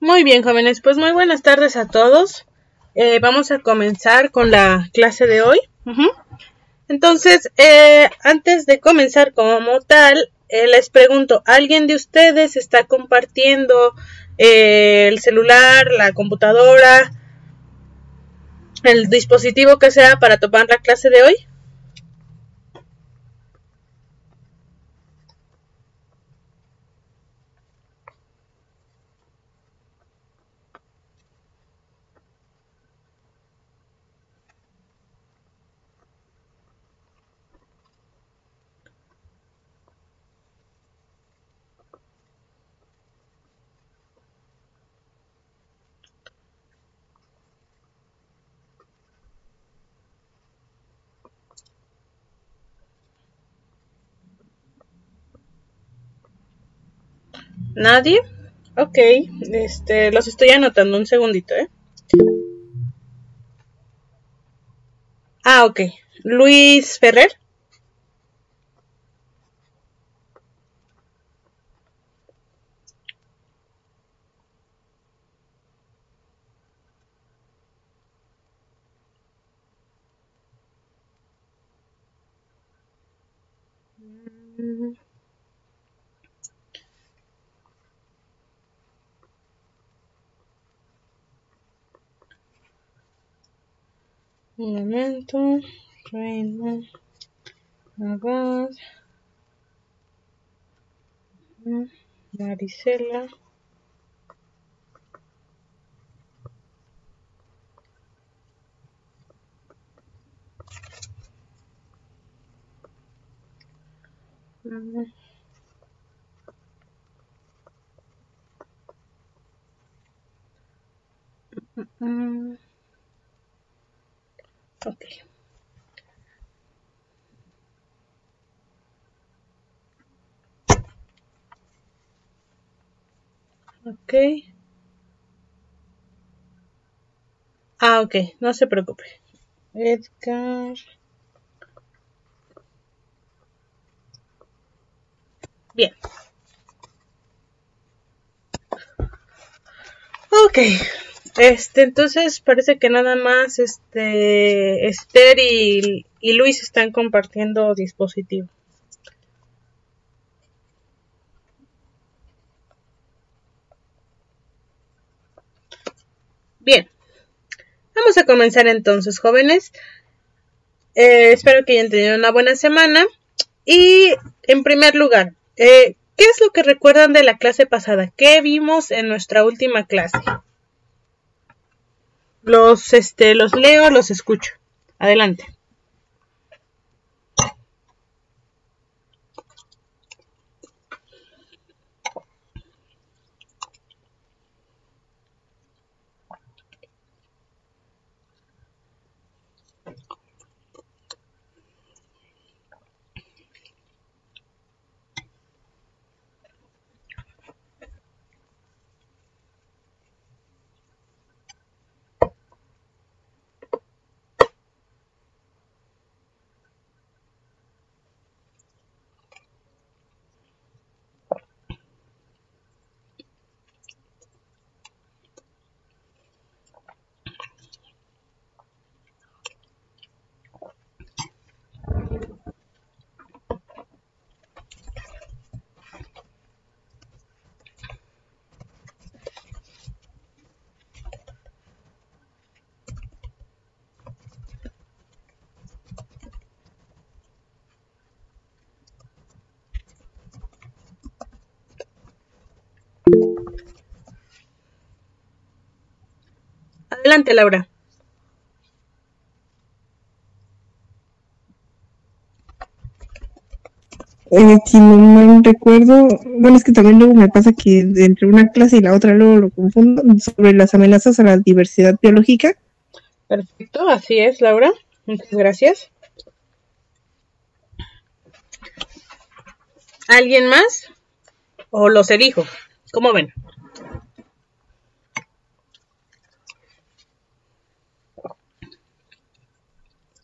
Muy bien, jóvenes, pues muy buenas tardes a todos. Vamos a comenzar con la clase de hoy. Entonces, antes de comenzar como tal, les pregunto, ¿alguien de ustedes está compartiendo el celular, la computadora, el dispositivo que sea para tomar la clase de hoy? ¿Nadie? Ok, los estoy anotando un segundito, ok. Luis Ferrer. Un momento. Reina. Abad. Marisela. Ok. Ok. Ok, no se preocupe. Edgar. Bien. Ok. Entonces parece que nada más Esther y Luis están compartiendo dispositivo. Bien. Vamos a comenzar entonces, jóvenes. Espero que hayan tenido una buena semana. Y en primer lugar, ¿qué es lo que recuerdan de la clase pasada? ¿Qué vimos en nuestra última clase? Los leo, los escucho. Adelante. Adelante, Laura. Si no mal recuerdo, bueno, es que también luego me pasa que entre una clase y la otra luego lo confundo, sobre las amenazas a la diversidad biológica. Perfecto, así es, Laura. Muchas gracias. ¿Alguien más? ¿O los elijo? ¿Cómo ven?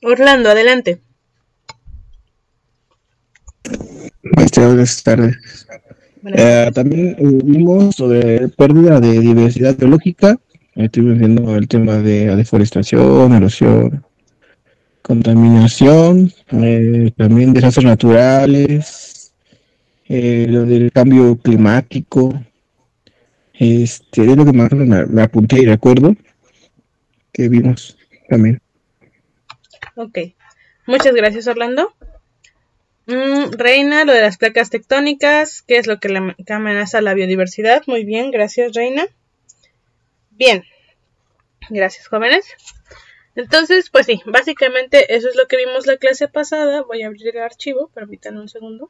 Orlando, adelante. Maestra, buenas tardes. También vimos sobre pérdida de diversidad biológica. Estuvimos viendo el tema de deforestación, erosión, contaminación, también desastres naturales, lo del cambio climático. Es lo que más me apunté y recuerdo que vimos también. Ok, muchas gracias, Orlando. Reina, lo de las placas tectónicas, ¿qué es lo que amenaza la biodiversidad? Muy bien, gracias, Reina. Bien, gracias, jóvenes. Entonces, pues sí, básicamente eso es lo que vimos la clase pasada. Voy a abrir el archivo, permítanme un segundo.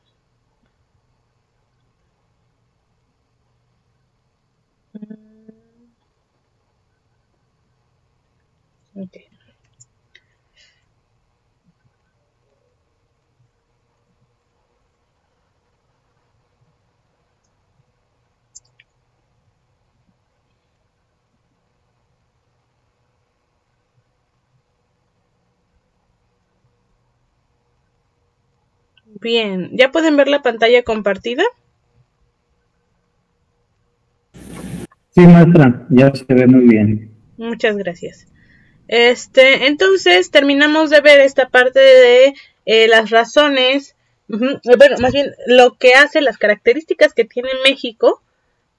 Ok. Bien, ¿ya pueden ver la pantalla compartida? Sí, maestra, ya se ve muy bien. Muchas gracias. Entonces terminamos de ver esta parte de las razones, bueno, más bien lo que hace, las características que tiene México,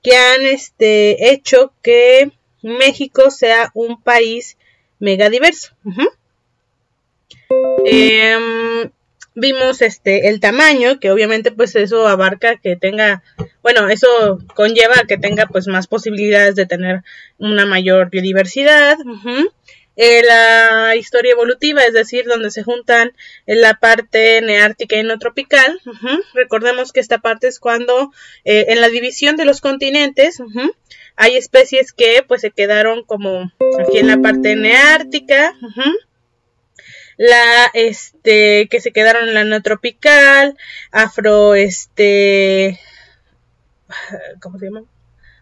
que han hecho que México sea un país megadiverso. Vimos el tamaño, que obviamente pues eso abarca que tenga, bueno, eso conlleva a que tenga pues más posibilidades de tener una mayor biodiversidad. La historia evolutiva, es decir, donde se juntan la parte neártica y neotropical. Recordemos que esta parte es cuando en la división de los continentes hay especies que pues se quedaron como aquí en la parte neártica, que se quedaron en la neotropical, ¿cómo se llama?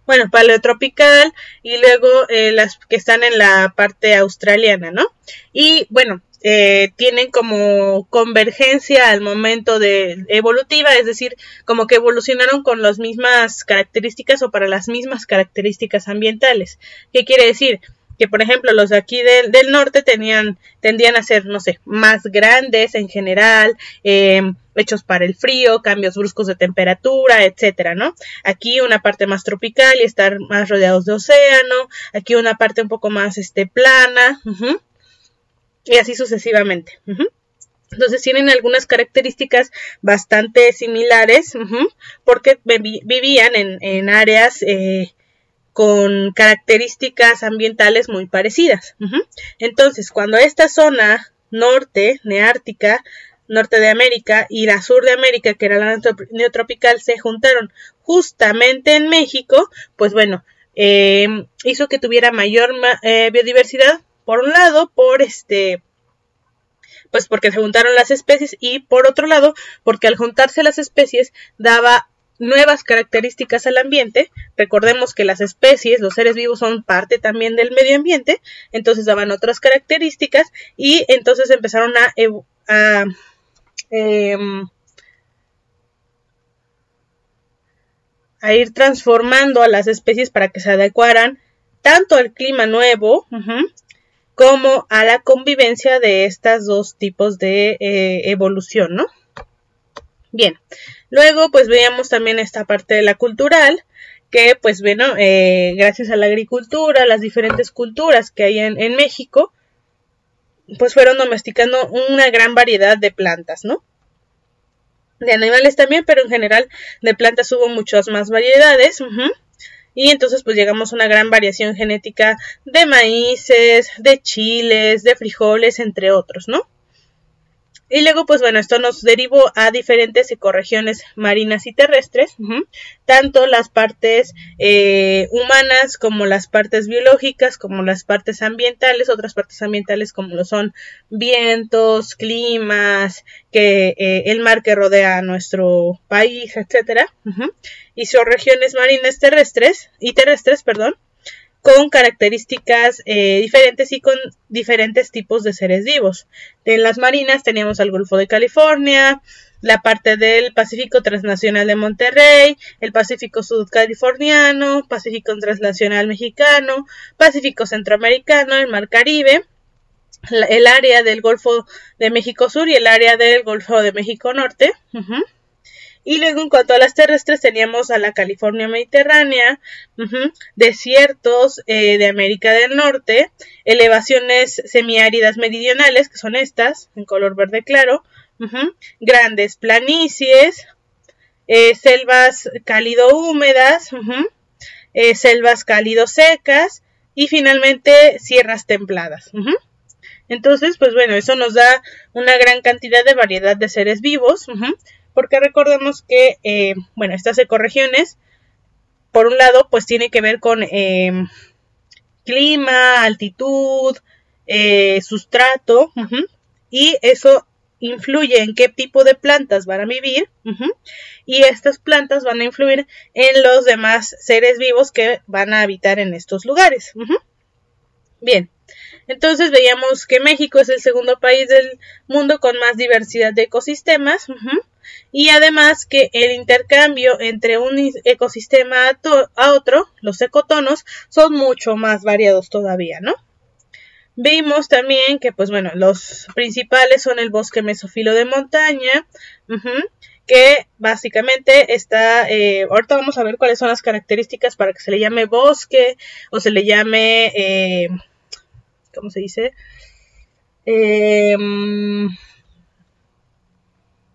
Bueno, paleotropical, y luego las que están en la parte australiana, ¿no? Y bueno, tienen como convergencia al momento de evolutiva, es decir, como que evolucionaron con las mismas características o para las mismas características ambientales. ¿Qué quiere decir? Que por ejemplo los de aquí del norte tendían a ser, no sé, más grandes en general, hechos para el frío, cambios bruscos de temperatura, etcétera, ¿no? Aquí una parte más tropical y estar más rodeados de océano, aquí una parte un poco más plana, y así sucesivamente. Entonces tienen algunas características bastante similares, porque vivían en áreas con características ambientales muy parecidas. Entonces, cuando esta zona norte, neártica, norte de América, y la sur de América, que era la neotropical, se juntaron justamente en México, pues bueno, hizo que tuviera mayor biodiversidad, por un lado, pues porque se juntaron las especies, y por otro lado, porque al juntarse las especies daba nuevas características al ambiente. Recordemos que las especies, los seres vivos, son parte también del medio ambiente, entonces daban otras características y entonces empezaron a ir transformando a las especies para que se adecuaran tanto al clima nuevo como a la convivencia de estos dos tipos de evolución, ¿no? Bien, luego pues veíamos también esta parte de la cultural, que pues bueno, gracias a la agricultura, las diferentes culturas que hay en México, pues fueron domesticando una gran variedad de plantas, ¿no? De animales también, pero en general de plantas hubo muchas más variedades, y entonces pues llegamos a una gran variación genética de maíces, de chiles, de frijoles, entre otros, ¿no? Y luego, pues bueno, esto nos derivó a diferentes ecorregiones marinas y terrestres, tanto las partes humanas como las partes biológicas, como las partes ambientales, otras partes ambientales como lo son vientos, climas, el mar que rodea a nuestro país, etcétera, y son regiones marinas terrestres, con características diferentes y con diferentes tipos de seres vivos. En las marinas teníamos al Golfo de California, la parte del Pacífico Transnacional de Monterrey, el Pacífico Sudcaliforniano, Pacífico Transnacional Mexicano, Pacífico Centroamericano, el Mar Caribe, el área del Golfo de México Sur y el área del Golfo de México Norte. Y luego en cuanto a las terrestres teníamos a la California Mediterránea, desiertos de América del Norte, elevaciones semiáridas meridionales, que son estas, en color verde claro, grandes planicies, selvas cálido húmedas, selvas cálido secas y finalmente sierras templadas. Entonces, pues bueno, eso nos da una gran cantidad de variedad de seres vivos, porque recordemos que, bueno, estas ecorregiones, por un lado, pues tiene que ver con clima, altitud, sustrato, y eso influye en qué tipo de plantas van a vivir, y estas plantas van a influir en los demás seres vivos que van a habitar en estos lugares. Bien. Entonces veíamos que México es el segundo país del mundo con más diversidad de ecosistemas, y además que el intercambio entre un ecosistema a otro, los ecotonos, son mucho más variados todavía, ¿no? Vimos también que, pues bueno, los principales son el bosque mesófilo de montaña, que básicamente está, ahorita vamos a ver cuáles son las características para que se le llame bosque o se le llame... ¿cómo se dice?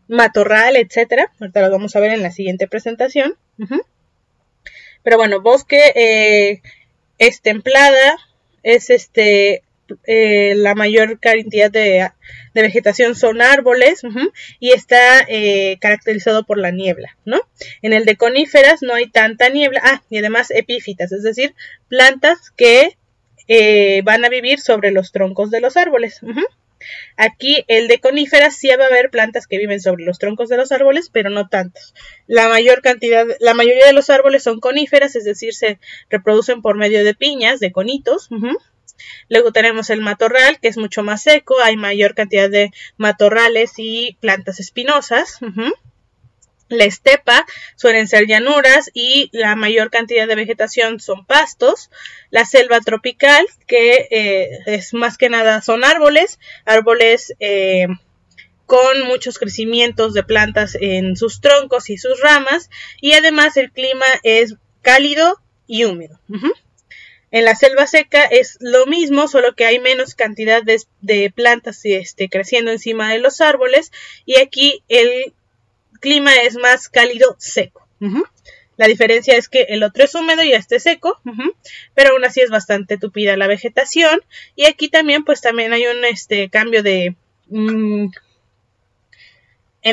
Matorral, etcétera. Ahorita lo vamos a ver en la siguiente presentación. Pero bueno, bosque es templada, es la mayor cantidad de vegetación son árboles, y está caracterizado por la niebla, ¿no? En el de coníferas no hay tanta niebla, y además epífitas, es decir, plantas que van a vivir sobre los troncos de los árboles. Aquí el de coníferas sí va a haber plantas que viven sobre los troncos de los árboles, pero no tantos. La mayoría de los árboles son coníferas, es decir, se reproducen por medio de piñas, de conitos. Luego tenemos el matorral, que es mucho más seco, hay mayor cantidad de matorrales y plantas espinosas. La estepa suelen ser llanuras y la mayor cantidad de vegetación son pastos. La selva tropical, que es más que nada son árboles con muchos crecimientos de plantas en sus troncos y sus ramas, y además el clima es cálido y húmedo. En la selva seca es lo mismo, solo que hay menos cantidad de plantas creciendo encima de los árboles, y aquí el clima es más cálido seco. La diferencia es que el otro es húmedo y este es seco, pero aún así es bastante tupida la vegetación. Y aquí también pues también hay un cambio de en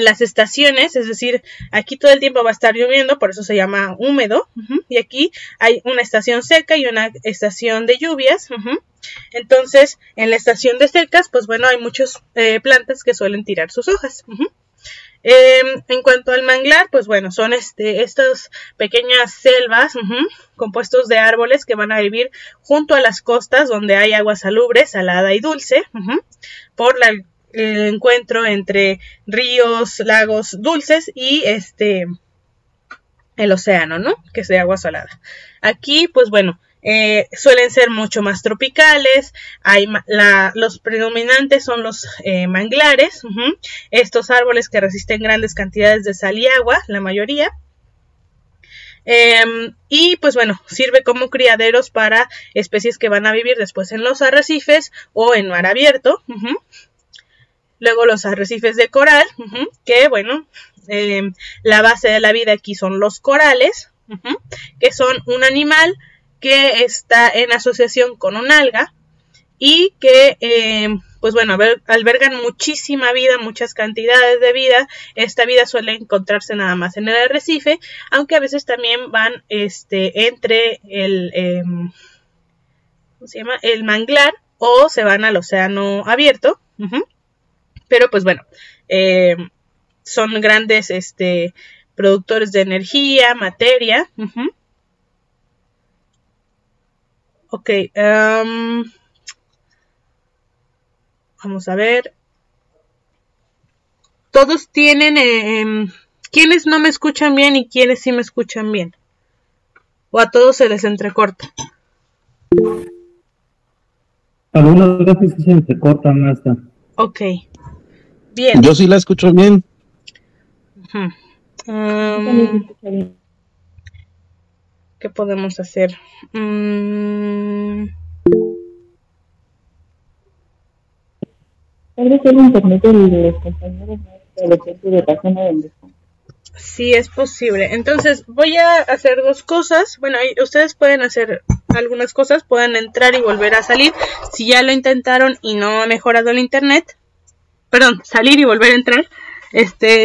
las estaciones, es decir, aquí todo el tiempo va a estar lloviendo, por eso se llama húmedo, y aquí hay una estación seca y una estación de lluvias. Entonces, en la estación de secas, pues bueno, hay muchas plantas que suelen tirar sus hojas. En cuanto al manglar, pues bueno, son estas pequeñas selvas compuestos de árboles que van a vivir junto a las costas donde hay agua salubre, salada y dulce, por el encuentro entre ríos, lagos dulces y el océano, ¿no? Que es de agua salada. Aquí, pues bueno, suelen ser mucho más tropicales. Los predominantes son los manglares, estos árboles que resisten grandes cantidades de sal y agua, la mayoría. Y pues bueno, sirve como criaderos para especies que van a vivir después en los arrecifes o en mar abierto. Luego los arrecifes de coral, que bueno, la base de la vida aquí son los corales, que son un animal que está en asociación con un alga y que, pues bueno, albergan muchísima vida, muchas cantidades de vida. Esta vida suele encontrarse nada más en el arrecife, aunque a veces también van entre ¿cómo se llama? El manglar, o se van al océano abierto. Pero pues bueno, son grandes productores de energía, materia. Ok, vamos a ver. todos tienen, ¿quiénes no me escuchan bien y quiénes sí me escuchan bien? ¿O a todos se les entrecorta? Algunas veces se entrecortan, maestra. Ok, bien. Yo sí la escucho bien. ¿Qué podemos hacer? Tal vez el internet de los compañeros de los centros de la zona donde están. Sí, es posible. Entonces, voy a hacer dos cosas. Bueno, ustedes pueden hacer algunas cosas. Pueden entrar y volver a salir. Si ya lo intentaron y no ha mejorado el internet. Perdón, salir y volver a entrar.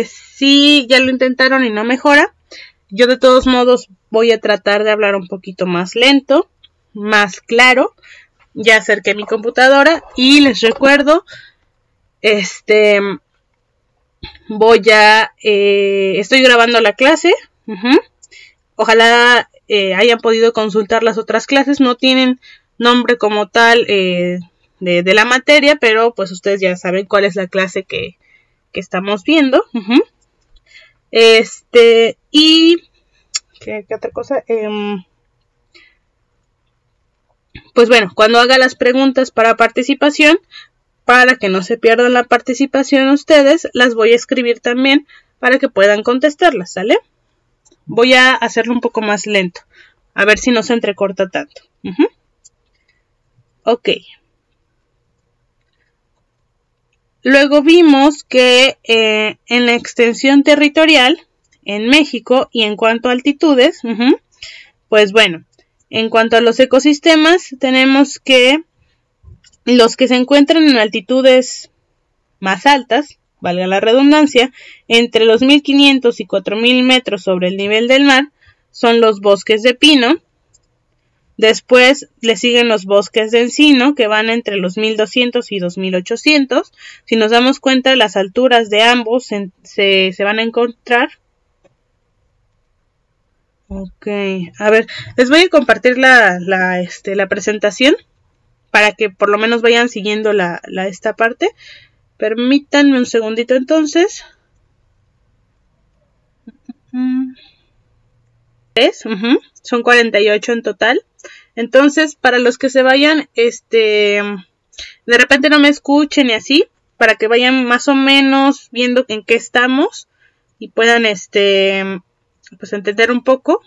Si ya lo intentaron y no mejora. Yo de todos modos voy a tratar de hablar un poquito más lento, más claro. Ya acerqué mi computadora y les recuerdo, estoy grabando la clase. Ojalá hayan podido consultar las otras clases. No tienen nombre como tal de la materia, pero pues ustedes ya saben cuál es la clase que estamos viendo. Y ¿qué otra cosa? Pues bueno, cuando haga las preguntas para participación, para que no se pierdan la participación ustedes, las voy a escribir también para que puedan contestarlas, ¿sale? Voy a hacerlo un poco más lento, a ver si no se entrecorta tanto. Ok. Luego vimos que en la extensión territorial, en México, y en cuanto a altitudes, pues bueno, en cuanto a los ecosistemas, tenemos que los que se encuentran en altitudes más altas, valga la redundancia, entre los 1500 y 4000 metros sobre el nivel del mar, son los bosques de pino. Después le siguen los bosques de encino, que van entre los 1200 y 2800. Si nos damos cuenta, las alturas de ambos se van a encontrar. Ok, a ver, les voy a compartir la presentación para que por lo menos vayan siguiendo esta parte. Permítanme un segundito entonces. Son 48 en total. Entonces, para los que se vayan, de repente no me escuchen y así, para que vayan más o menos viendo en qué estamos y puedan, pues entender un poco.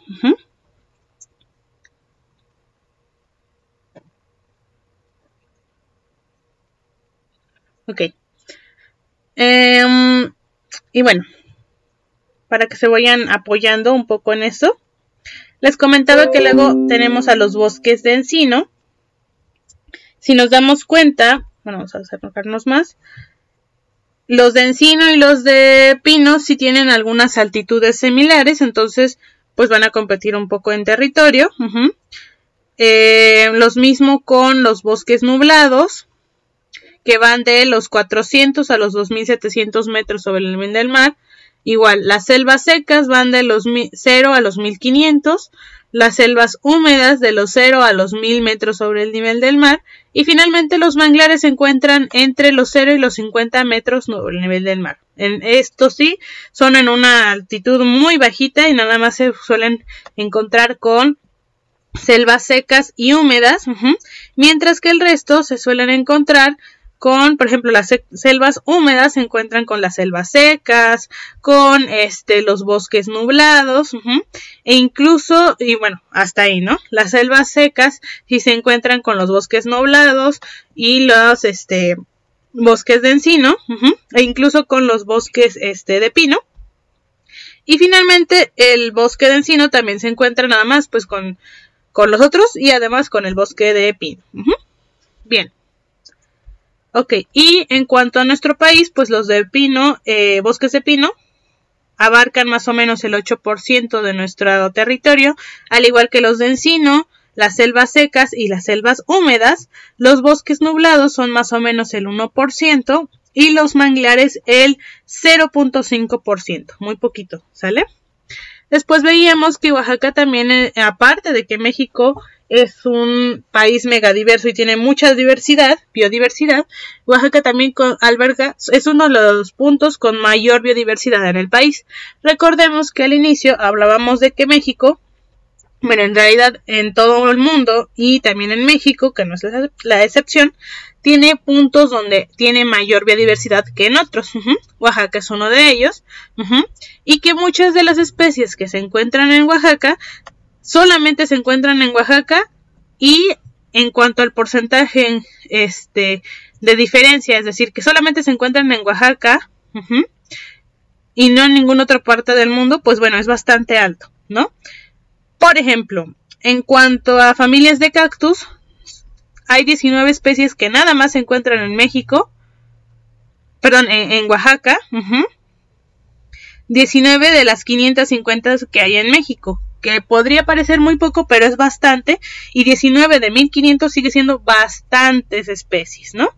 Ok. Y bueno, para que se vayan apoyando un poco en eso. Les comentaba que luego tenemos a los bosques de encino. Si nos damos cuenta, bueno, vamos a acercarnos más. Los de encino y los de pino sí tienen algunas altitudes similares, entonces pues van a competir un poco en territorio. Los mismo con los bosques nublados, que van de los 400 a los 2700 metros sobre el nivel del mar. Igual, las selvas secas van de los 0 a los 1500, las selvas húmedas de los 0 a los 1000 metros sobre el nivel del mar, y finalmente los manglares se encuentran entre los 0 y los 50 metros sobre el nivel del mar. Estos sí son en una altitud muy bajita y nada más se suelen encontrar con selvas secas y húmedas, mientras que el resto se suelen encontrar con, por ejemplo, las selvas húmedas se encuentran con las selvas secas, con los bosques nublados, e incluso, y bueno, hasta ahí, ¿no? Las selvas secas sí se encuentran con los bosques nublados y los bosques de encino, e incluso con los bosques de pino. Y finalmente el bosque de encino también se encuentra nada más pues con los otros y además con el bosque de pino. Bien. Ok, y en cuanto a nuestro país, pues los de pino, bosques de pino, abarcan más o menos el 8% de nuestro territorio, al igual que los de encino, las selvas secas y las selvas húmedas. Los bosques nublados son más o menos el 1% y los manglares el 0.5%, muy poquito, ¿sale? Después veíamos que Oaxaca también, aparte de que México es un país megadiverso y tiene mucha biodiversidad, Oaxaca también alberga, es uno de los puntos con mayor biodiversidad en el país. Recordemos que al inicio hablábamos de que México, bueno, en realidad en todo el mundo y también en México, que no es la excepción, tiene puntos donde tiene mayor biodiversidad que en otros. Oaxaca es uno de ellos. Y que muchas de las especies que se encuentran en Oaxaca solamente se encuentran en Oaxaca, y en cuanto al porcentaje de diferencia, es decir, que solamente se encuentran en Oaxaca y no en ninguna otra parte del mundo, pues bueno, es bastante alto, ¿no? Por ejemplo, en cuanto a familias de cactus, hay 19 especies que nada más se encuentran en México, perdón, en Oaxaca, 19 de las 550 que hay en México, que podría parecer muy poco, pero es bastante, y 19 de 1500 sigue siendo bastantes especies, ¿no?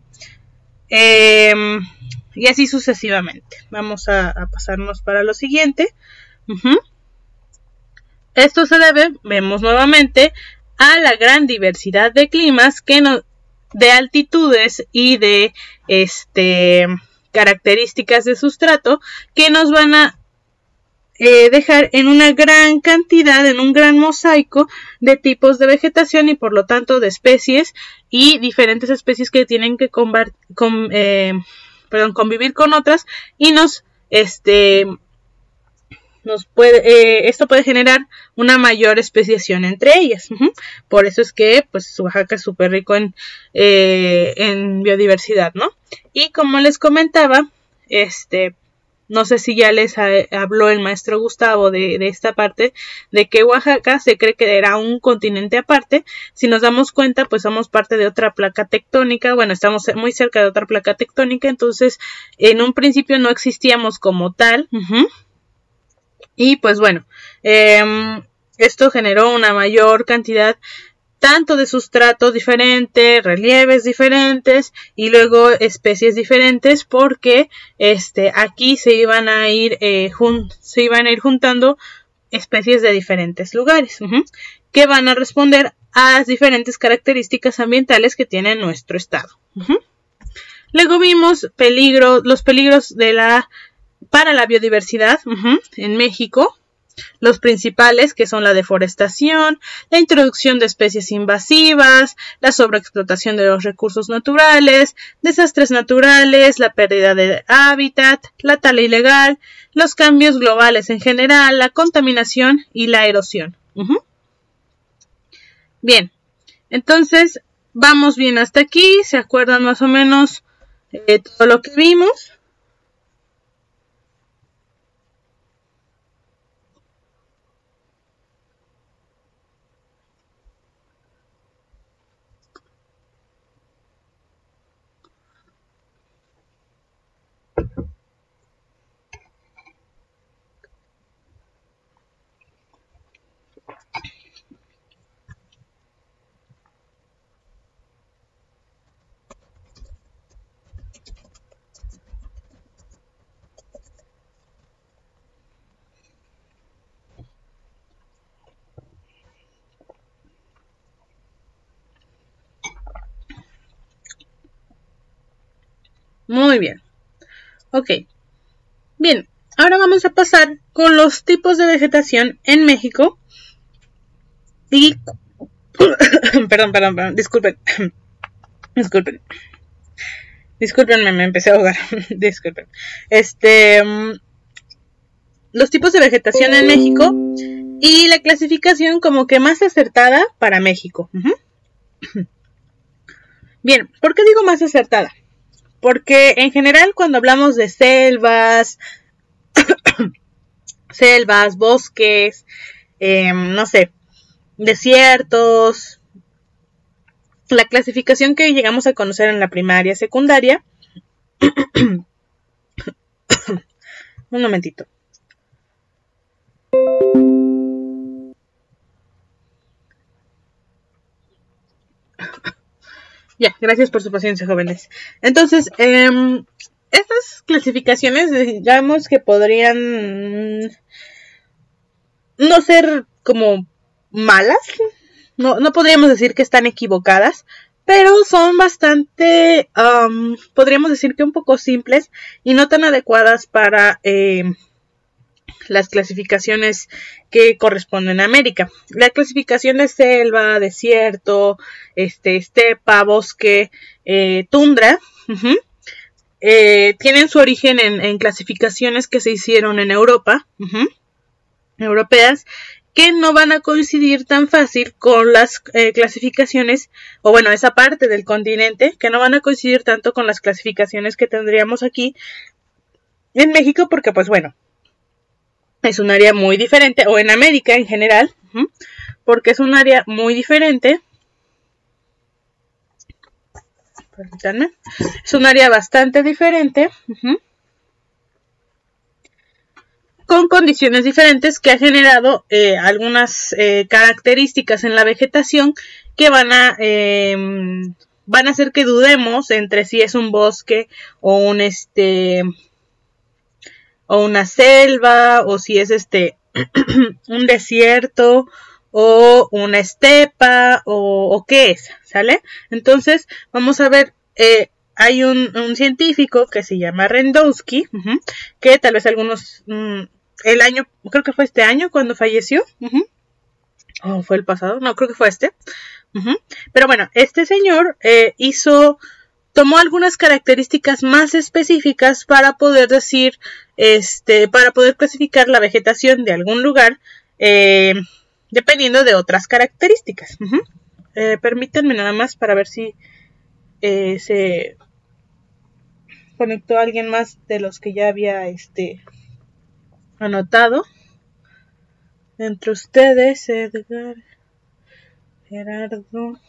Y así sucesivamente. Vamos a pasarnos para lo siguiente. Esto se debe, vemos nuevamente, a la gran diversidad de climas, de altitudes y de características de sustrato, que nos van a dejar en una gran cantidad, en un gran mosaico de tipos de vegetación y por lo tanto de especies, y diferentes especies que tienen que convivir con otras, y esto puede generar una mayor especiación entre ellas. Por eso es que pues Oaxaca es súper rico en biodiversidad, ¿no? Y como les comentaba, no sé si ya les habló el maestro Gustavo de esta parte, de que Oaxaca se cree que era un continente aparte. Si nos damos cuenta, pues somos parte de otra placa tectónica, bueno, estamos muy cerca de otra placa tectónica, entonces en un principio no existíamos como tal. Y pues bueno, esto generó una mayor cantidad tanto de sustrato diferente, relieves diferentes y luego especies diferentes, porque aquí se iban a ir juntando especies de diferentes lugares, que van a responder a las diferentes características ambientales que tiene nuestro estado. Luego vimos los peligros para la biodiversidad en México. Los principales, que son la deforestación, la introducción de especies invasivas, la sobreexplotación de los recursos naturales, desastres naturales, la pérdida de hábitat, la tala ilegal, los cambios globales en general, la contaminación y la erosión. Bien, entonces vamos bien hasta aquí. ¿Se acuerdan más o menos todo lo que vimos? Muy bien. Ok. Bien, ahora vamos a pasar con los tipos de vegetación en México. Y... perdón, disculpen. Disculpenme, me empecé a ahogar. Disculpen. Los tipos de vegetación en México y la clasificación como que más acertada para México. Bien, ¿por qué digo más acertada? Porque en general cuando hablamos de selvas, bosques, no sé, desiertos, la clasificación que llegamos a conocer en la primaria, secundaria. Un momentito. Ya, gracias por su paciencia, jóvenes. Entonces, estas clasificaciones, digamos que podrían no ser como malas, no podríamos decir que están equivocadas, pero son bastante, podríamos decir que un poco simples y no tan adecuadas para las clasificaciones que corresponden a América. La clasificación de selva, desierto, estepa, bosque, tundra, tienen su origen en clasificaciones que se hicieron en Europa, europeas, que no van a coincidir tan fácil con las clasificaciones, o bueno, esa parte del continente, que no van a coincidir tanto con las clasificaciones que tendríamos aquí en México, porque pues bueno, es un área muy diferente, o en América en general, porque es un área muy diferente. Permítanme. Es un área bastante diferente, con condiciones diferentes que ha generado algunas características en la vegetación que van a hacer que dudemos entre si es un bosque o un o una selva, o si es un desierto o una estepa o qué es, ¿sale? Entonces vamos a ver, hay un científico que se llama Randowski, que tal vez algunos, el año, creo que fue este año cuando falleció, o fue el pasado, no, creo que fue pero bueno, este señor tomó algunas características más específicas para poder decir, para poder clasificar la vegetación de algún lugar, dependiendo de otras características. Permítanme nada más para ver si se conectó alguien más de los que ya había anotado. Entre ustedes, Edgar, Gerardo,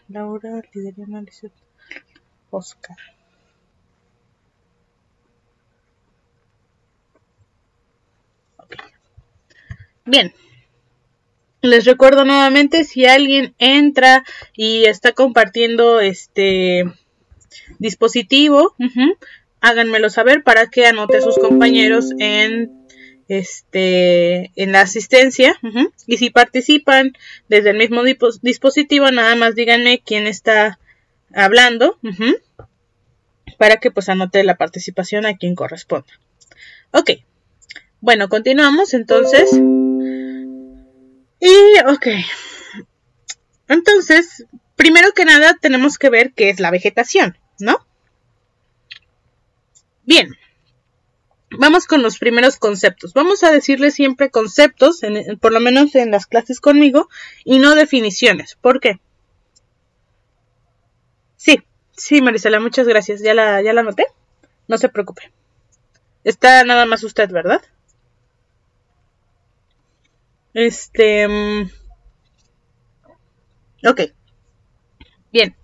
Laura, Lideriana, Lizeth, Oscar. Okay. Bien. Les recuerdo nuevamente, si alguien entra y está compartiendo dispositivo, háganmelo saber para que anote a sus compañeros en la asistencia, y si participan desde el mismo dispositivo, nada más díganme quién está hablando, para que pues anote la participación a quien corresponda. Ok, bueno, continuamos entonces. Entonces, primero que nada tenemos que ver qué es la vegetación, ¿no? Bien, vamos con los primeros conceptos. Vamos a decirles siempre conceptos, por lo menos en las clases conmigo, y no definiciones. ¿Por qué? Sí, Marisela, muchas gracias. ¿Ya la anoté? No se preocupe. Está nada más usted, ¿verdad? Ok. Bien.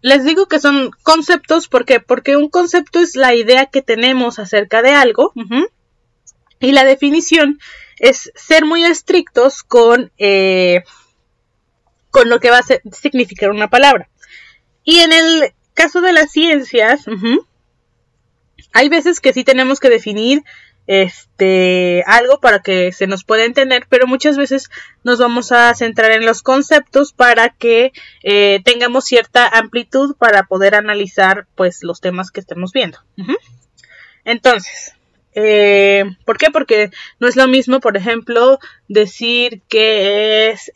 Les digo que son conceptos, ¿por qué? Porque un concepto es la idea que tenemos acerca de algo, y la definición es ser muy estrictos con lo que va a significar una palabra. Y en el caso de las ciencias, hay veces que sí tenemos que definir algo para que se nos pueda entender, pero muchas veces nos vamos a centrar en los conceptos para que tengamos cierta amplitud para poder analizar pues los temas que estemos viendo. Entonces, ¿por qué? Porque no es lo mismo, por ejemplo, decir que es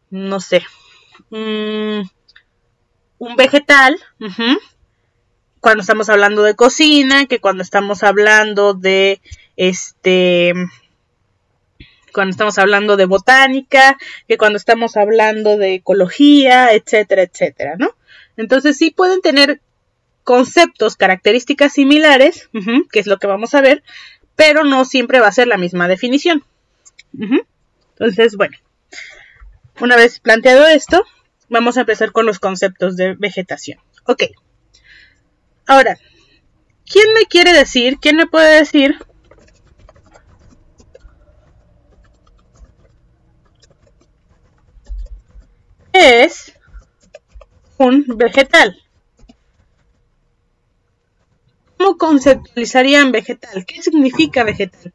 no sé, un vegetal, cuando estamos hablando de cocina, que cuando estamos hablando de cuando estamos hablando de botánica, que cuando estamos hablando de ecología, etcétera, etcétera, ¿no? Entonces sí pueden tener conceptos, características similares, que es lo que vamos a ver, pero no siempre va a ser la misma definición. Entonces, bueno, una vez planteado esto, vamos a empezar con los conceptos de vegetación. Ok. Ahora, quién me puede decir qué es un vegetal? ¿Cómo conceptualizarían vegetal? ¿Qué significa vegetal?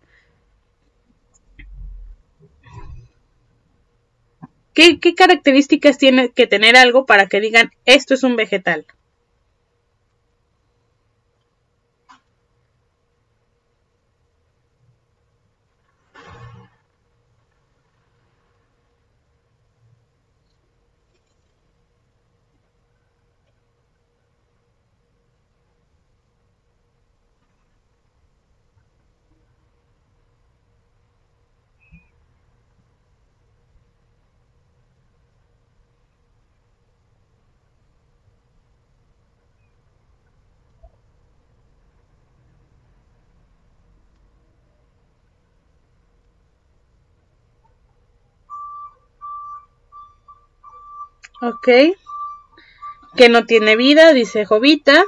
¿Qué características tiene que tener algo para que digan esto es un vegetal? Ok. Que no tiene vida, dice Jovita.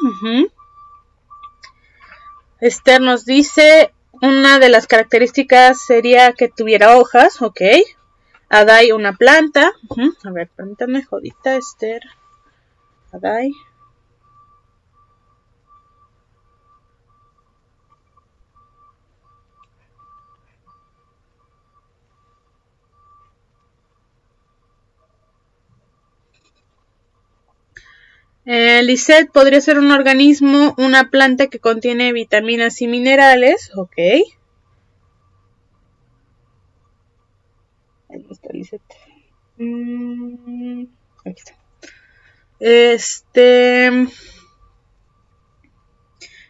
Esther nos dice, una de las características sería que tuviera hojas, ok. Adai, una planta. A ver, permítanme, Jovita, Esther. Adai. Lisette podría ser un organismo, una planta que contiene vitaminas y minerales, ok. Ahí está Lisette. Aquí está.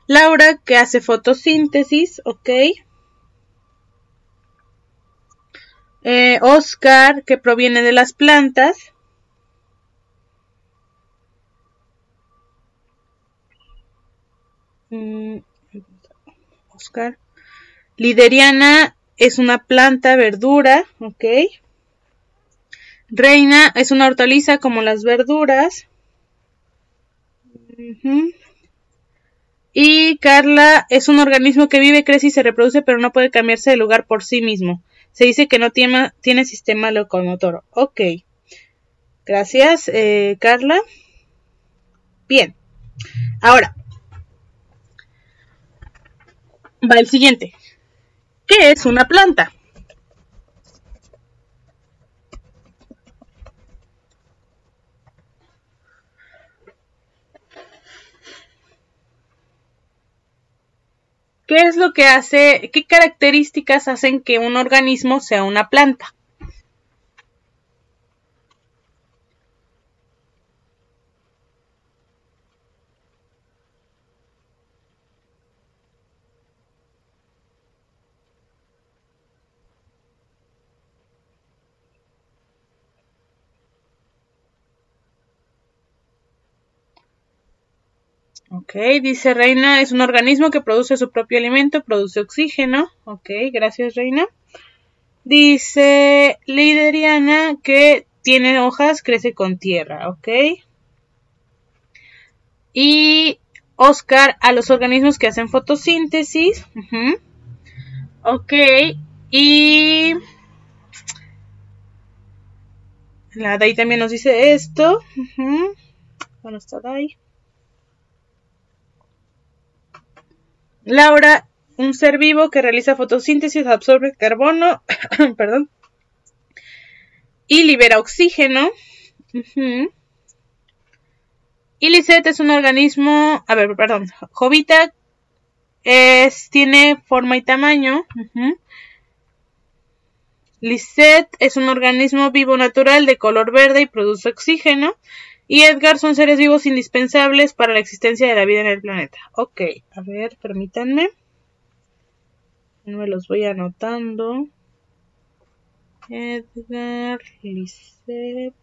Laura, que hace fotosíntesis, ok. Oscar, que proviene de las plantas. Oscar. Lideriana es una planta, verdura, ok. Reina es una hortaliza como las verduras. Y Carla es un organismo que vive, crece y se reproduce, pero no puede cambiarse de lugar por sí mismo. Se dice que no tiene sistema locomotor. Ok. Gracias, Carla. Bien. Ahora. Va el siguiente. ¿Qué es una planta? ¿Qué es lo que hace? ¿Qué características hacen que un organismo sea una planta? Ok, dice Reina, es un organismo que produce su propio alimento, produce oxígeno. Ok, gracias Reina. Dice Lideriana que tiene hojas, crece con tierra. Ok. Y Oscar, a los organismos que hacen fotosíntesis. Ok, y la Dai también nos dice esto. ¿Dónde está Dai? Laura, un ser vivo que realiza fotosíntesis, absorbe carbono, perdón, y libera oxígeno. Y Lisette es un organismo, Jovita tiene forma y tamaño. Lisette es un organismo vivo natural de color verde y produce oxígeno. Y Edgar son seres vivos indispensables para la existencia de la vida en el planeta. Ok, a ver, permítanme. Me los voy anotando. Edgar, Lisette.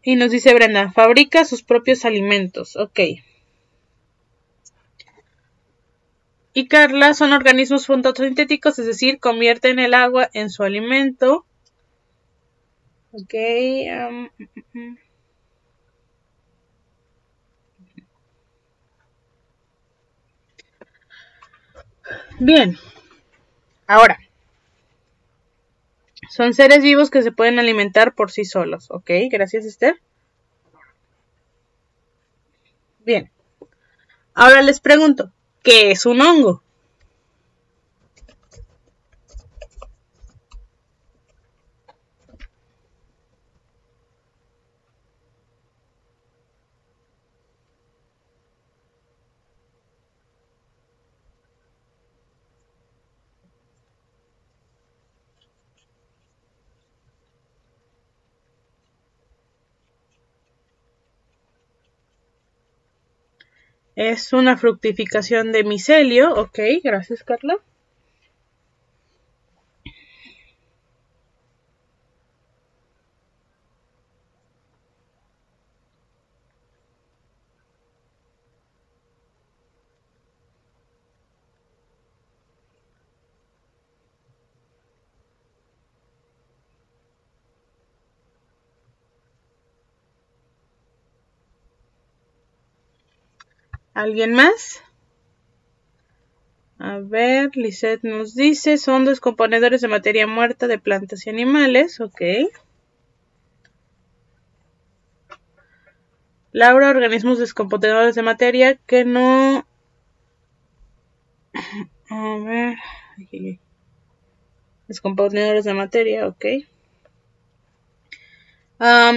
Y nos dice Brenda, fabrica sus propios alimentos. Ok. Y Carla son organismos fotosintéticos, es decir, convierten el agua en su alimento. Ok. Bien. Ahora. Son seres vivos que se pueden alimentar por sí solos. Ok, gracias Esther. Bien. Ahora les pregunto, ¿qué es un hongo? Es una fructificación de micelio. Ok, gracias, Carla. ¿Alguien más? A ver, Lisette nos dice, son descomponedores de materia muerta de plantas y animales. Ok. Laura, organismos descomponedores de materia que no... A ver... Descomponedores de materia, ok.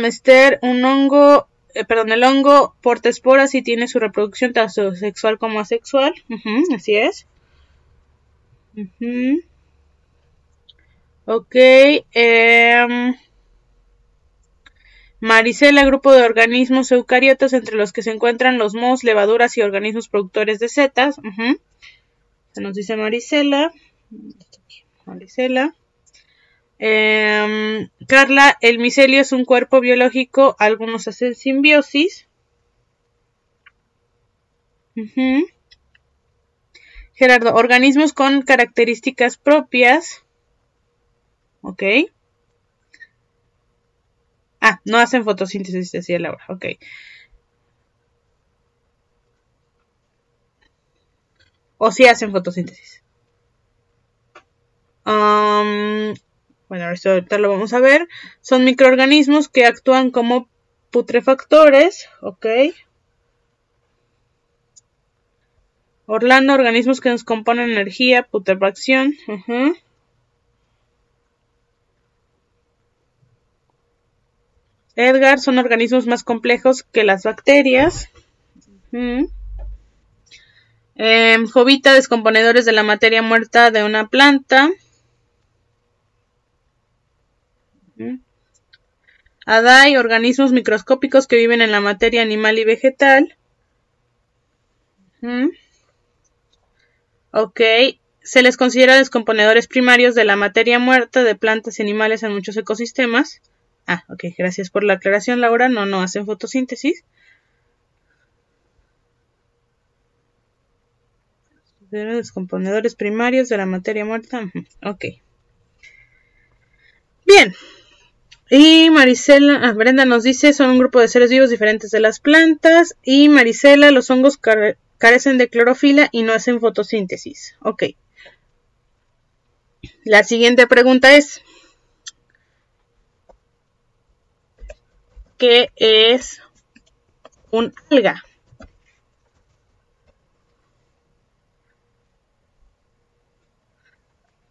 Esther, un hongo... el hongo porta esporas y tiene su reproducción tanto sexual como asexual. Así es. Ok. Marisela, grupo de organismos eucariotas entre los que se encuentran los mohos, levaduras y organismos productores de setas. Se nos dice Marisela. Carla, el micelio es un cuerpo biológico, algunos hacen simbiosis. Gerardo, organismos con características propias. Ok. No hacen fotosíntesis, decía Laura. Ok. O sí hacen fotosíntesis. Bueno, esto ahorita lo vamos a ver. Son microorganismos que actúan como putrefactores. Ok. Orlando, organismos que nos componen energía, putrefacción. Edgar, son organismos más complejos que las bacterias. Jovita, descomponedores de la materia muerta de una planta. Adai, organismos microscópicos que viven en la materia animal y vegetal. Ok, se les considera descomponedores primarios de la materia muerta de plantas y animales en muchos ecosistemas. Ok, gracias por la aclaración, Laura. No hacen fotosíntesis. Descomponedores primarios de la materia muerta. Ok. Bien. Y Marisela, Brenda nos dice, son un grupo de seres vivos diferentes de las plantas. Y Marisela, los hongos carecen de clorofila y no hacen fotosíntesis. Ok. La siguiente pregunta es, ¿qué es un alga?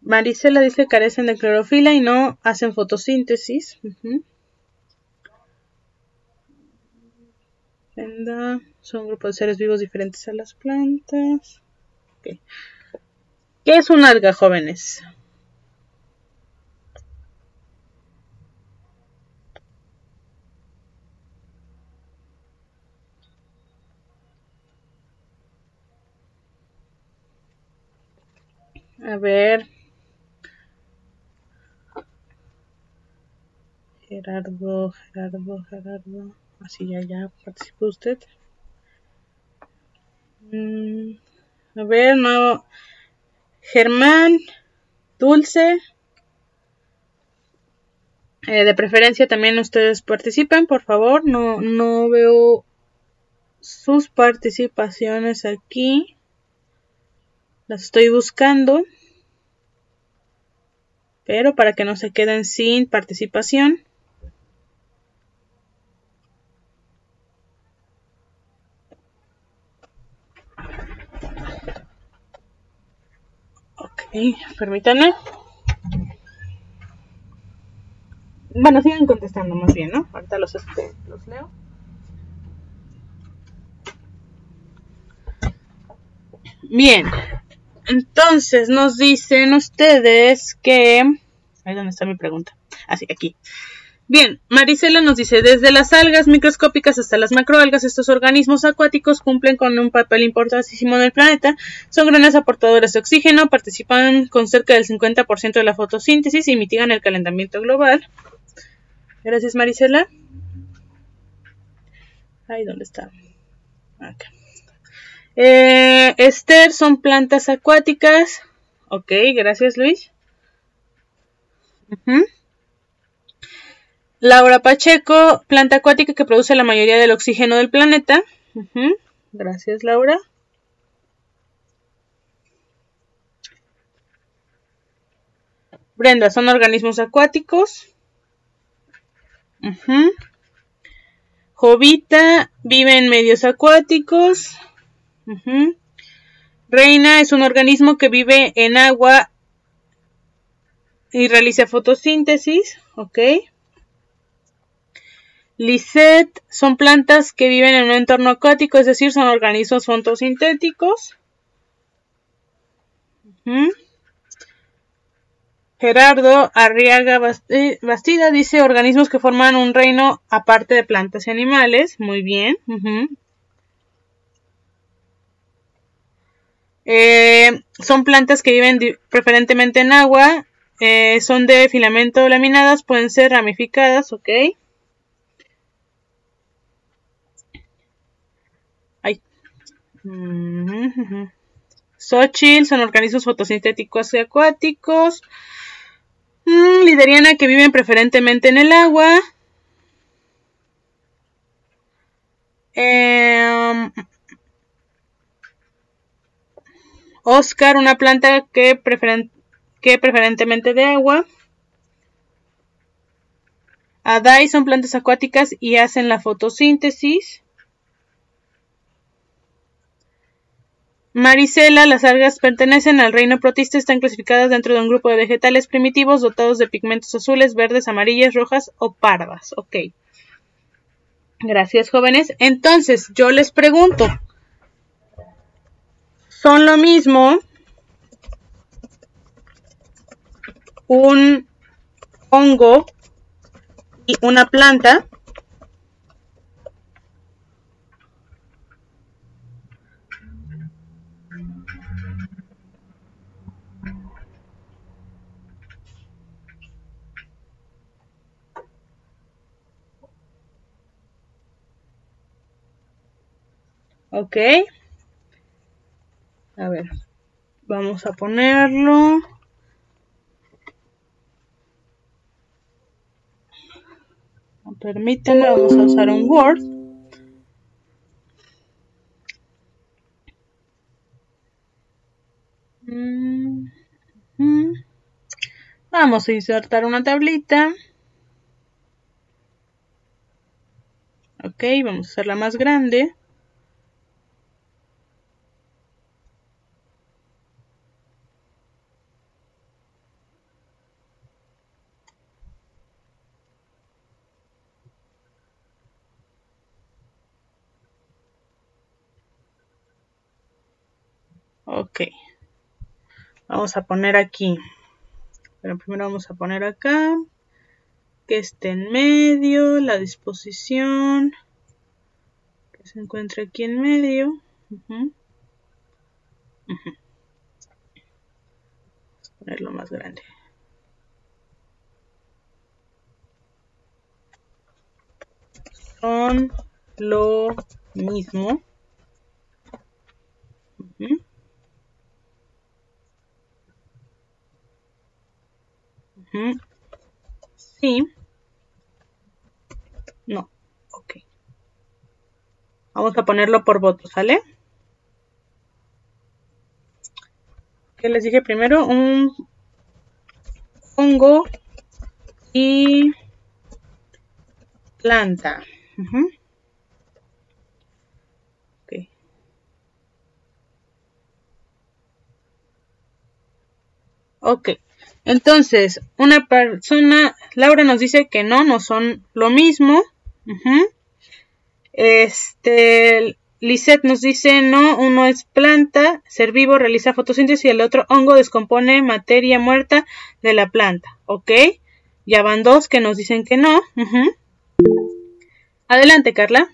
Marisela dice que carecen de clorofila y no hacen fotosíntesis. Son un grupo de seres vivos diferentes a las plantas. Okay. ¿Qué es un alga, jóvenes? A ver. Gerardo. Así ya participó usted. A ver, no. Germán, Dulce. De preferencia también ustedes participen, por favor. No veo sus participaciones aquí. Las estoy buscando. Pero para que no se queden sin participación. Ok, permítanme. Bueno, sigan contestando más bien, ¿no? Ahorita los leo. Bien. Entonces nos dicen ustedes que... Ahí donde está mi pregunta. Así, aquí. Bien, Marisela nos dice, desde las algas microscópicas hasta las macroalgas, estos organismos acuáticos cumplen con un papel importantísimo en el planeta, son grandes aportadores de oxígeno, participan con cerca del 50% de la fotosíntesis y mitigan el calentamiento global. Gracias, Marisela. Ay, ¿dónde está? Acá. Esther, son plantas acuáticas. Ok, gracias, Luis. Laura Pacheco, planta acuática que produce la mayoría del oxígeno del planeta. Gracias, Laura. Brenda, son organismos acuáticos. Jovita, vive en medios acuáticos. Reina, es un organismo que vive en agua y realiza fotosíntesis. Ok. Lisette, son plantas que viven en un entorno acuático, es decir, son organismos fotosintéticos. Gerardo Arriaga Bastida dice organismos que forman un reino aparte de plantas y animales. Muy bien. Son plantas que viven preferentemente en agua. Son de filamento laminadas, pueden ser ramificadas. Ok. Xochitl, son organismos fotosintéticos y acuáticos. Lideriana, que viven preferentemente en el agua. Oscar, una planta que preferentemente de agua. Adai, son plantas acuáticas y hacen la fotosíntesis. Marisela, las algas pertenecen al reino protista, están clasificadas dentro de un grupo de vegetales primitivos dotados de pigmentos azules, verdes, amarillas, rojas o pardas. Ok. Gracias, jóvenes. Entonces, yo les pregunto, ¿son lo mismo un hongo y una planta? Ok. A ver, vamos a ponerlo. Permítanme, vamos a usar un Word. Vamos a insertar una tablita. Ok, vamos a hacerla más grande. Ok. Vamos a poner aquí. Pero primero vamos a poner acá. Que esté en medio. La disposición. Que se encuentre aquí en medio. Vamos a ponerlo más grande. Son lo mismo. Sí. No. Ok. Vamos a ponerlo por voto, ¿sale? ¿Qué les dije primero? Un hongo y planta. Ok. Ok. Entonces, una persona, Laura nos dice que no son lo mismo. Lisette nos dice no, uno es planta, ser vivo, realiza fotosíntesis y el otro hongo descompone materia muerta de la planta. ¿Ok? Ya van dos que nos dicen que no. Adelante, Carla.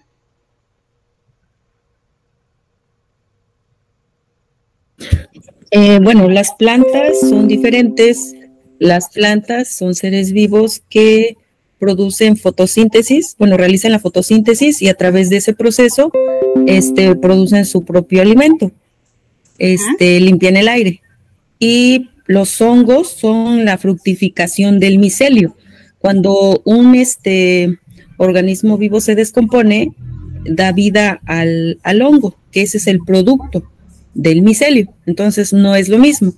Bueno, las plantas son diferentes. Las plantas son seres vivos que producen fotosíntesis, bueno, realizan la fotosíntesis y a través de ese proceso producen su propio alimento, limpian el aire. Y los hongos son la fructificación del micelio. Cuando un organismo vivo se descompone, da vida al hongo, que ese es el producto del micelio. Entonces no es lo mismo.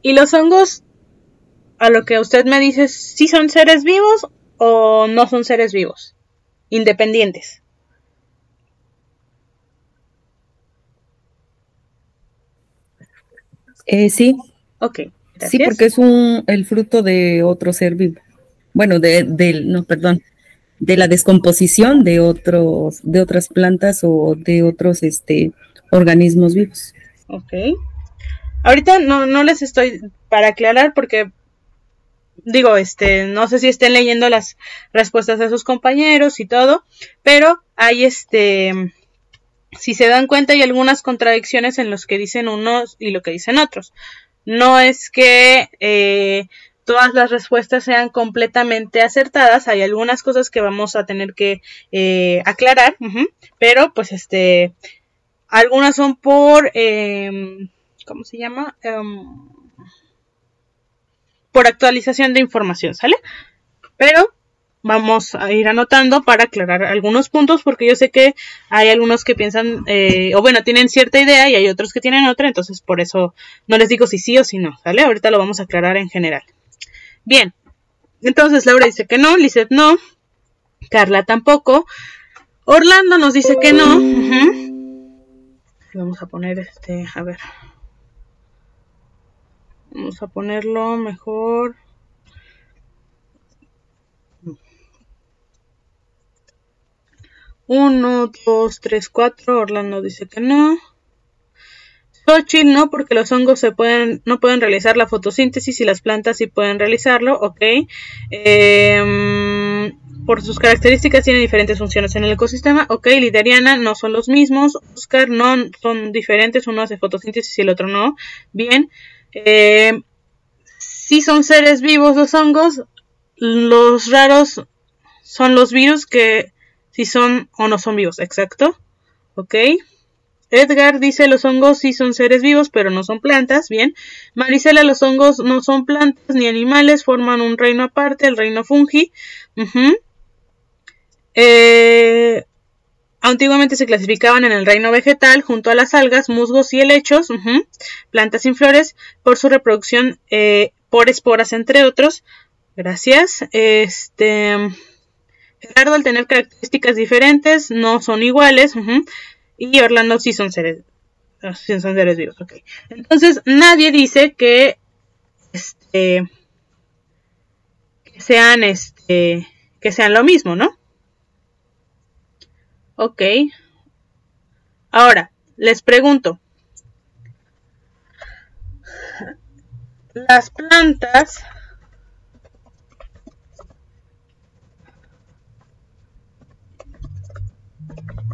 ¿Y los hongos, a lo que usted me dice, sí son seres vivos o no son seres vivos? Independientes. Sí. Ok, gracias. Sí, porque es el fruto de otro ser vivo. Bueno, de la descomposición de otras plantas o de otros organismos vivos. Ok. Ahorita no les estoy para aclarar porque digo, no sé si estén leyendo las respuestas de sus compañeros y todo, pero hay si se dan cuenta hay algunas contradicciones en los que dicen unos y lo que dicen otros. No es que todas las respuestas sean completamente acertadas, hay algunas cosas que vamos a tener que aclarar, pero pues algunas son por, ¿cómo se llama? Por actualización de información, ¿sale? Pero vamos a ir anotando para aclarar algunos puntos, porque yo sé que hay algunos que piensan, o bueno, tienen cierta idea y hay otros que tienen otra, entonces por eso no les digo si sí o si no, ¿sale? Ahorita lo vamos a aclarar en general. Bien, entonces Laura dice que no, Lizeth no, Carla tampoco, Orlando nos dice que no. Vamos a poner a ver. Vamos a ponerlo mejor. Uno, dos, tres, cuatro. Orlando dice que no. Xochitl no, porque los hongos no pueden realizar la fotosíntesis y las plantas sí pueden realizarlo. Ok. Por sus características tienen diferentes funciones en el ecosistema. Ok, Lideriana no son los mismos. Oscar no, son diferentes. Uno hace fotosíntesis y el otro no. Bien. Sí son seres vivos los hongos. Los raros son los virus que si son o no son vivos. Exacto. Ok. Edgar dice los hongos sí son seres vivos pero no son plantas. Bien. Marisela, los hongos no son plantas ni animales, forman un reino aparte, el reino fungi. Antiguamente se clasificaban en el reino vegetal junto a las algas, musgos y helechos, plantas sin flores, por su reproducción por esporas, entre otros. Gracias. Gerardo, al tener características diferentes, no son iguales. Y Orlando sí son seres vivos. Okay. Entonces, nadie dice que sean lo mismo, ¿no? Ok. Ahora, les pregunto. Las plantas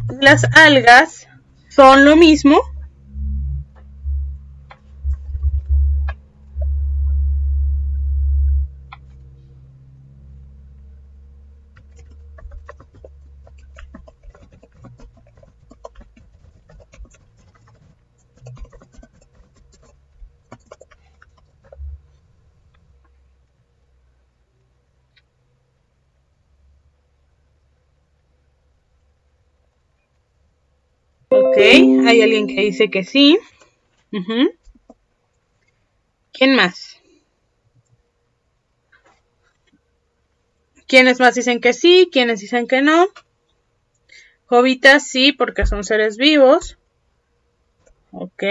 y las algas son lo mismo. Ok, hay alguien que dice que sí. ¿Quién más? ¿Quiénes más dicen que sí? ¿Quiénes dicen que no? Jovita sí, porque son seres vivos. Ok.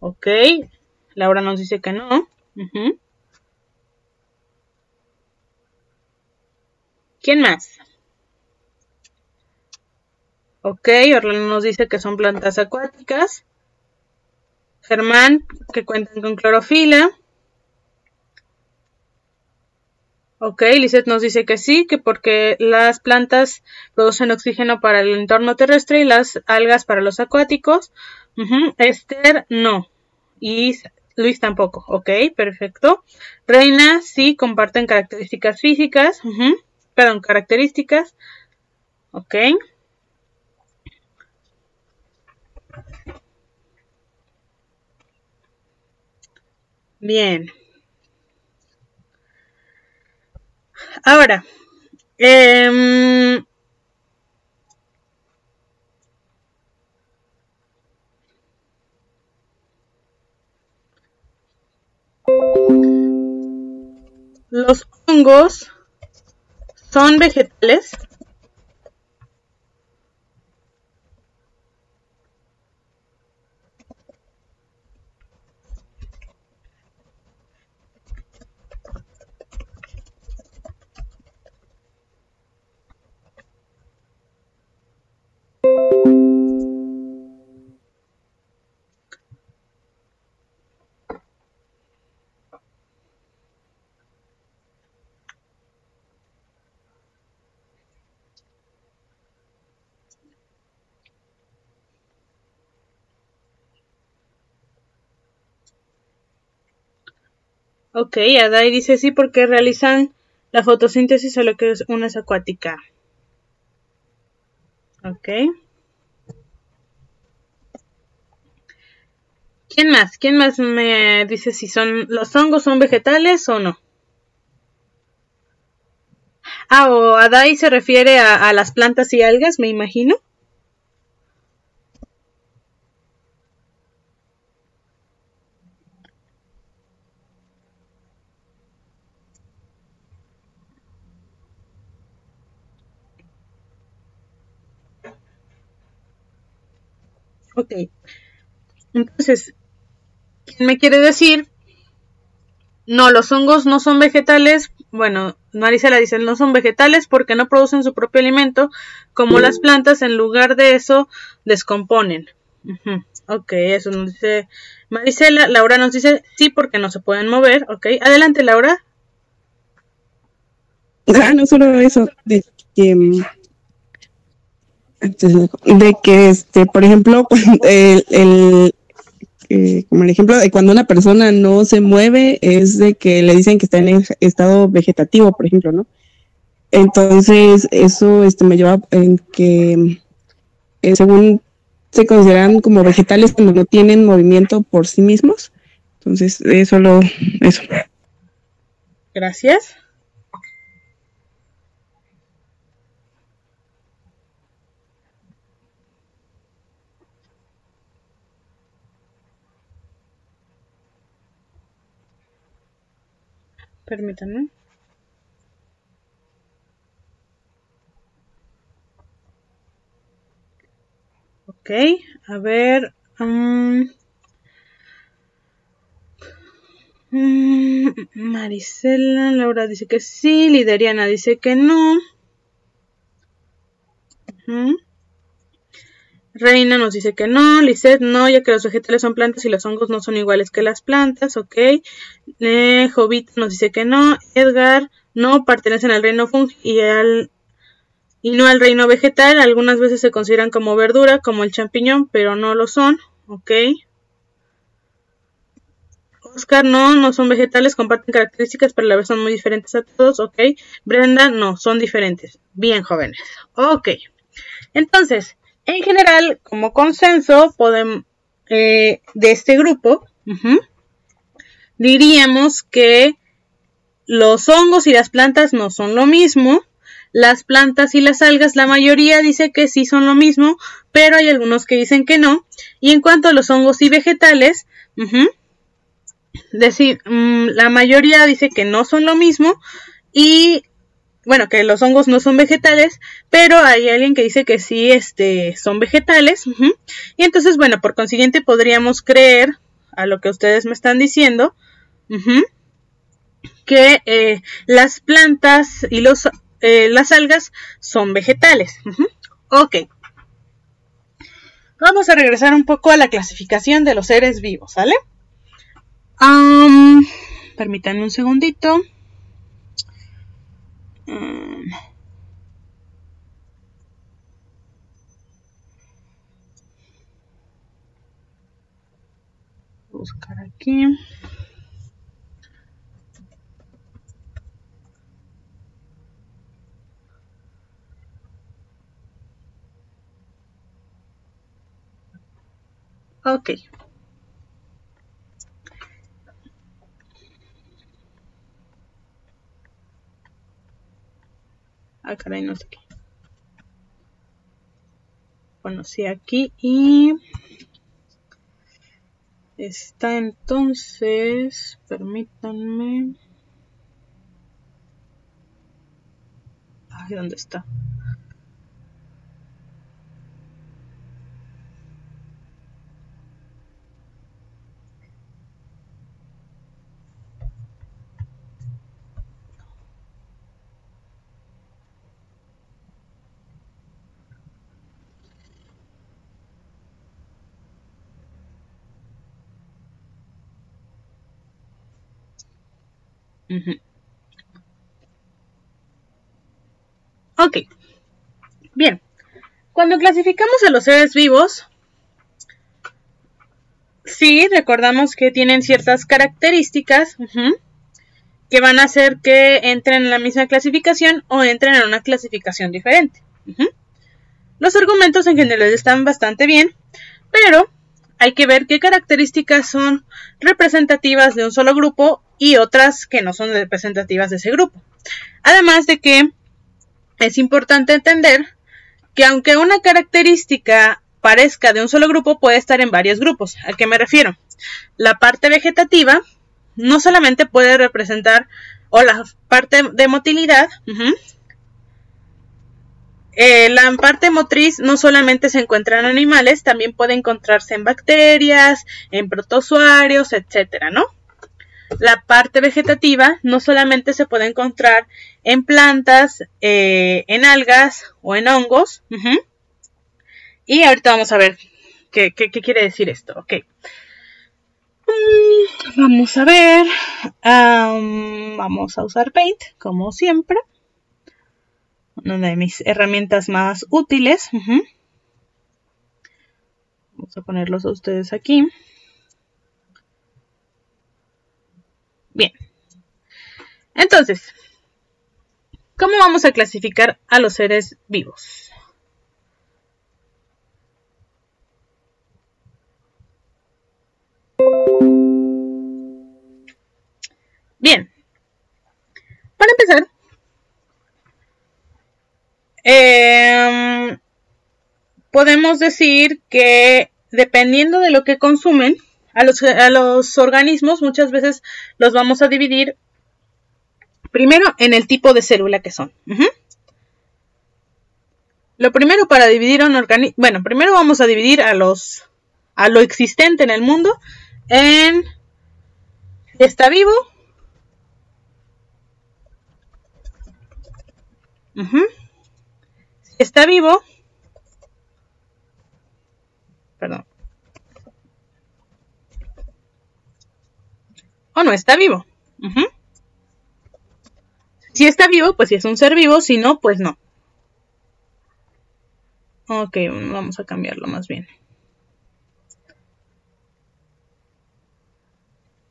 Ok. Laura nos dice que no. ¿Quién más? Ok, Orlando nos dice que son plantas acuáticas. Germán, que cuentan con clorofila. Ok, Lisette nos dice que sí, que porque las plantas producen oxígeno para el entorno terrestre y las algas para los acuáticos. Esther, no. Y Luis tampoco. Ok, perfecto. Reina, sí, comparten características físicas. Perdón, características. Ok. Bien. Ahora, los hongos son vegetales. Ok, Adai dice sí porque realizan la fotosíntesis a lo que es una es acuática. Ok. ¿Quién más? ¿Quién más me dice si los hongos son vegetales o no? Ah, o Adai se refiere a las plantas y algas, me imagino. Ok. Entonces, ¿quién me quiere decir? No, los hongos no son vegetales. Bueno, Marisela dice, no son vegetales porque no producen su propio alimento, como las plantas, en lugar de eso, descomponen. Ok, eso nos dice Marisela. Laura nos dice, sí, porque no se pueden mover. Ok, adelante, Laura. No solo eso, de que por ejemplo, como el ejemplo de cuando una persona no se mueve es de que le dicen que está en estado vegetativo, por ejemplo, ¿no? Entonces eso me lleva en que según se consideran como vegetales cuando no tienen movimiento por sí mismos. Entonces eso. Gracias. Permítanme. Ok, a ver. Marisela, Laura dice que sí, Lideriana dice que no. Reina nos dice que no, Lisette no, ya que los vegetales son plantas y los hongos no son iguales que las plantas, ok. Jovita nos dice que no, Edgar no, pertenecen al reino fungi y no al reino vegetal, algunas veces se consideran como verdura, como el champiñón, pero no lo son, ok. Oscar, no son vegetales, comparten características, pero a la vez son muy diferentes a todos, ok. Brenda, no, son diferentes. Bien, jóvenes. Ok. Entonces, en general, como consenso, de este grupo, diríamos que los hongos y las plantas no son lo mismo. Las plantas y las algas, la mayoría dice que sí son lo mismo, pero hay algunos que dicen que no. Y en cuanto a los hongos y vegetales, la mayoría dice que no son lo mismo y bueno, que los hongos no son vegetales, pero hay alguien que dice que sí son vegetales. Y entonces, bueno, por consiguiente podríamos creer a lo que ustedes me están diciendo, que las plantas y las algas son vegetales. Ok. Vamos a regresar un poco a la clasificación de los seres vivos, ¿sale? Permítanme un segundito. Buscar aquí. Ok. Ah, caray, no sé qué. Bueno, sí, aquí y... está entonces... Permítanme... Ay, ¿dónde está? Ok, bien. Cuando clasificamos a los seres vivos, sí, recordamos que tienen ciertas características que van a hacer que entren en la misma clasificación o entren en una clasificación diferente. Los argumentos en general están bastante bien, pero hay que ver qué características son representativas de un solo grupo y otras que no son representativas de ese grupo. Además de que es importante entender que aunque una característica parezca de un solo grupo, puede estar en varios grupos. ¿A qué me refiero? La parte vegetativa no solamente puede representar, o la parte de motilidad, la parte motriz no solamente se encuentra en animales, también puede encontrarse en bacterias, en protozoarios, etcétera, ¿no? La parte vegetativa no solamente se puede encontrar en plantas, en algas o en hongos. Y ahorita vamos a ver qué quiere decir esto. Ok. Vamos a ver. Vamos a usar Paint, como siempre. Una de mis herramientas más útiles. Vamos a ponerlos a ustedes aquí. Bien. Entonces, ¿cómo vamos a clasificar a los seres vivos? Bien. Para empezar, podemos decir que dependiendo de lo que consumen, a los organismos muchas veces los vamos a dividir primero en el tipo de célula que son. Lo primero para dividir un organismo, bueno, primero vamos a dividir a lo existente en el mundo en si está vivo, si está vivo, perdón, o no está vivo. Si está vivo, pues si es un ser vivo, si no, pues no. Ok, vamos a cambiarlo más bien.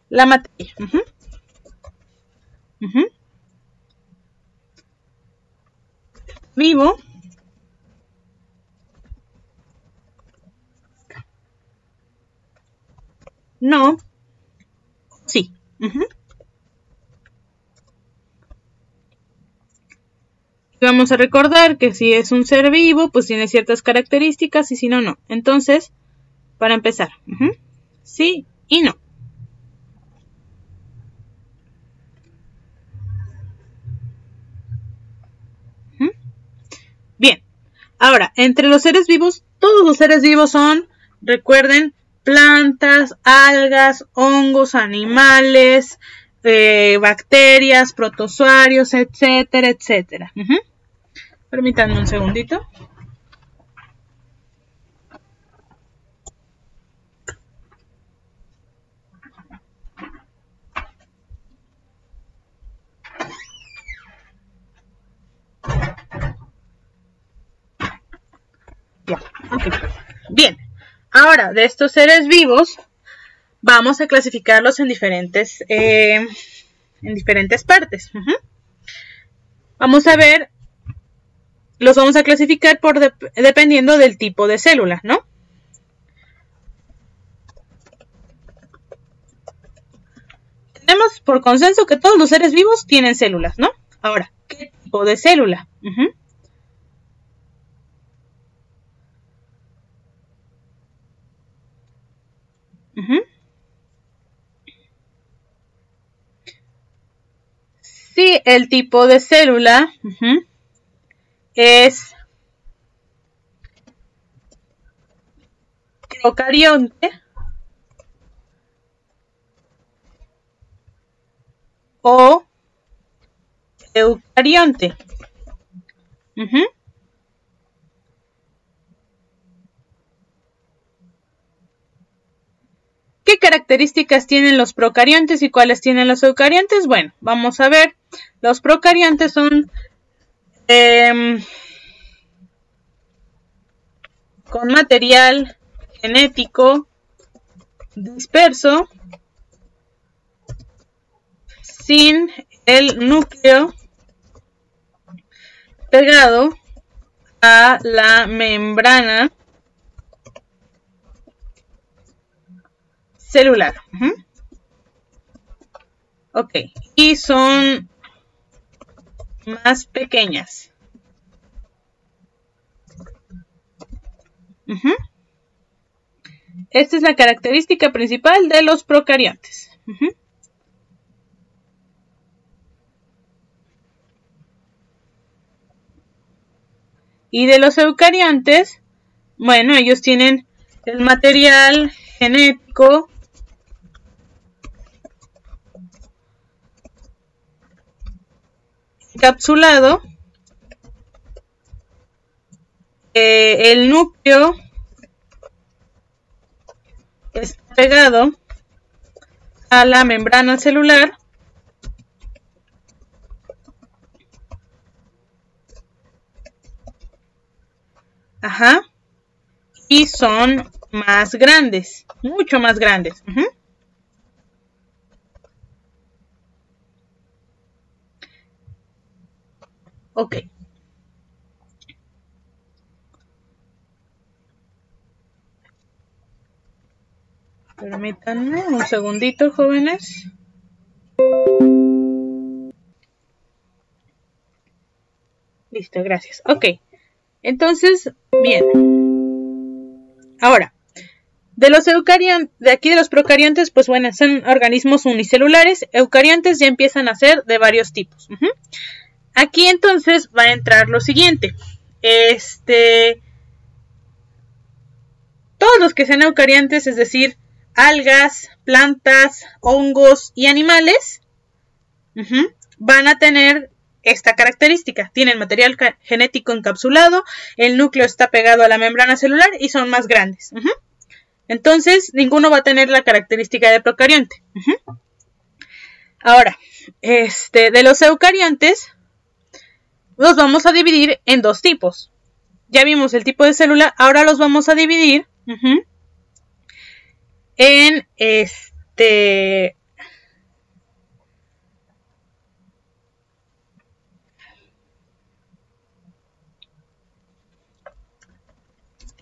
La materia. Vivo. No. Sí. Vamos a recordar que si es un ser vivo, pues tiene ciertas características y si no, no. Entonces, para empezar, sí y no. Bien, ahora, entre los seres vivos, todos los seres vivos son, recuerden, plantas, algas, hongos, animales, bacterias, protozoarios, etcétera, etcétera. Permítanme un segundito. Ya. Okay. Bien. Ahora, de estos seres vivos, vamos a clasificarlos en diferentes partes. Vamos a ver, los vamos a clasificar dependiendo del tipo de célula, ¿no? Tenemos por consenso que todos los seres vivos tienen células, ¿no? Ahora, ¿qué tipo de célula? Sí, el tipo de célula es procarionte o eucarionte. ¿Qué características tienen los procariontes y cuáles tienen los eucariontes? Bueno, vamos a ver. Los procariontes son con material genético disperso, sin el núcleo pegado a la membrana celular. Ok, y son más pequeñas. Esta es la característica principal de los procariontes. Y de los eucariontes, bueno, ellos tienen el material genético encapsulado, el núcleo está pegado a la membrana celular y son más grandes, mucho más grandes. Ok. Permítanme un segundito, jóvenes. Listo, gracias. Ok. Entonces, bien. Ahora, de los procariontes, pues bueno, son organismos unicelulares. Eucariontes ya empiezan a ser de varios tipos. Aquí entonces va a entrar lo siguiente. Todos los que sean eucariontes, es decir, algas, plantas, hongos y animales, van a tener esta característica. Tienen material genético encapsulado, el núcleo está pegado a la membrana celular y son más grandes. Entonces, ninguno va a tener la característica de procarionte. Ahora, de los eucariontes, los vamos a dividir en dos tipos. Ya vimos el tipo de célula, ahora los vamos a dividir en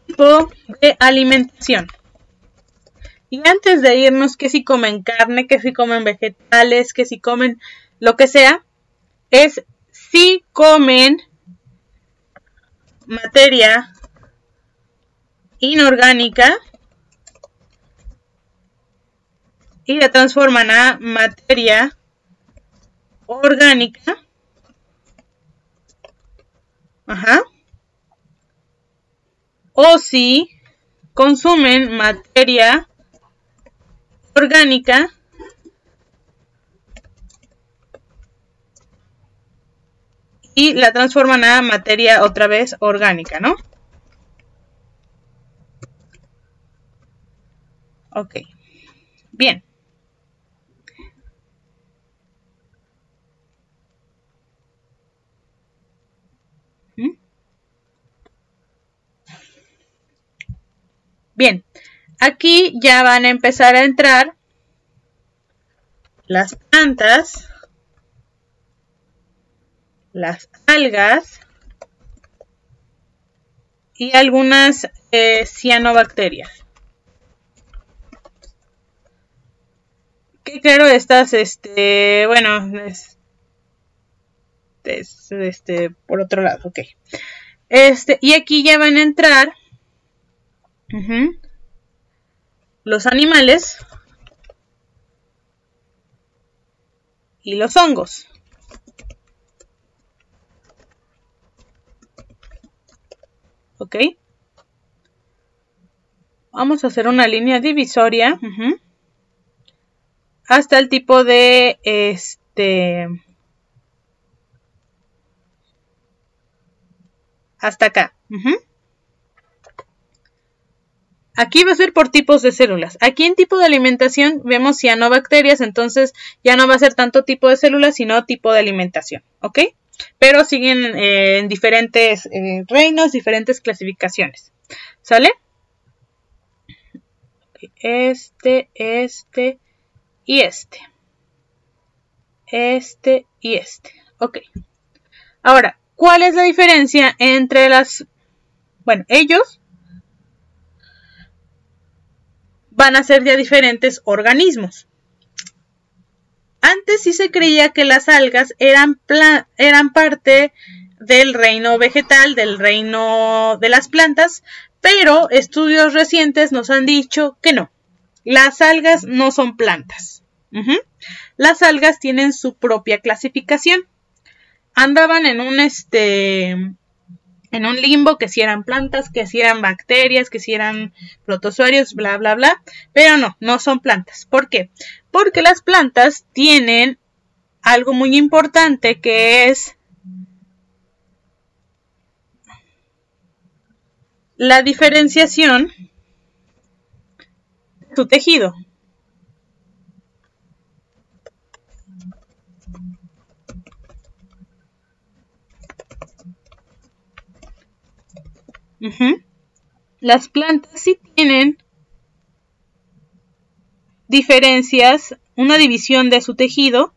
tipo de alimentación. Y antes de irnos, que si comen carne, que si comen vegetales, que si comen lo que sea, es si comen materia inorgánica y la transforman a materia orgánica. O si consumen materia orgánica y la transforman a materia otra vez orgánica, ¿no? Ok. Bien. Bien, aquí ya van a empezar a entrar las plantas, las algas y algunas cianobacterias. Que claro, estas, bueno, por otro lado, ok. Y aquí ya van a entrar los animales y los hongos. Ok. Vamos a hacer una línea divisoria hasta el tipo de hasta acá. Aquí va a ser por tipos de células. Aquí en tipo de alimentación vemos cianobacterias, entonces ya no va a ser tanto tipo de células, sino tipo de alimentación, ¿ok? Pero siguen en diferentes reinos, diferentes clasificaciones, ¿sale? Este y este. Este y este, ok. Ahora, ¿cuál es la diferencia entre las... Bueno, ellos van a ser ya diferentes organismos. Antes sí se creía que las algas eran parte del reino vegetal, del reino de las plantas, pero estudios recientes nos han dicho que no. Las algas no son plantas. Las algas tienen su propia clasificación. Andaban en un limbo, que si eran plantas, que si eran bacterias, que si eran protozoarios, bla, bla, bla. Pero no son plantas. ¿Por qué? Porque las plantas tienen algo muy importante, que es la diferenciación de su tejido. Las plantas sí tienen diferencias, una división de su tejido.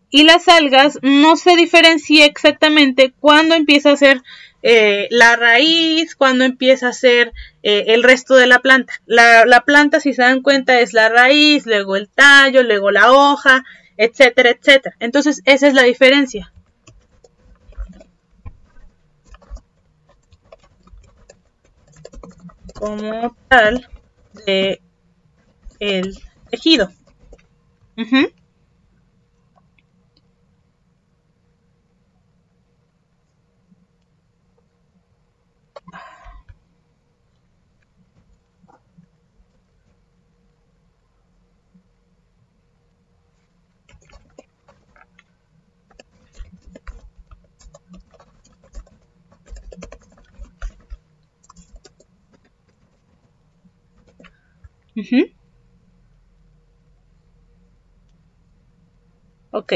Y las algas no se diferencia exactamente cuándo empieza a ser la raíz, cuándo empieza a ser el resto de la planta. La planta, si se dan cuenta, es la raíz, luego el tallo, luego la hoja, etcétera, etcétera. Entonces, esa es la diferencia. Como tal de el tejido. Ok.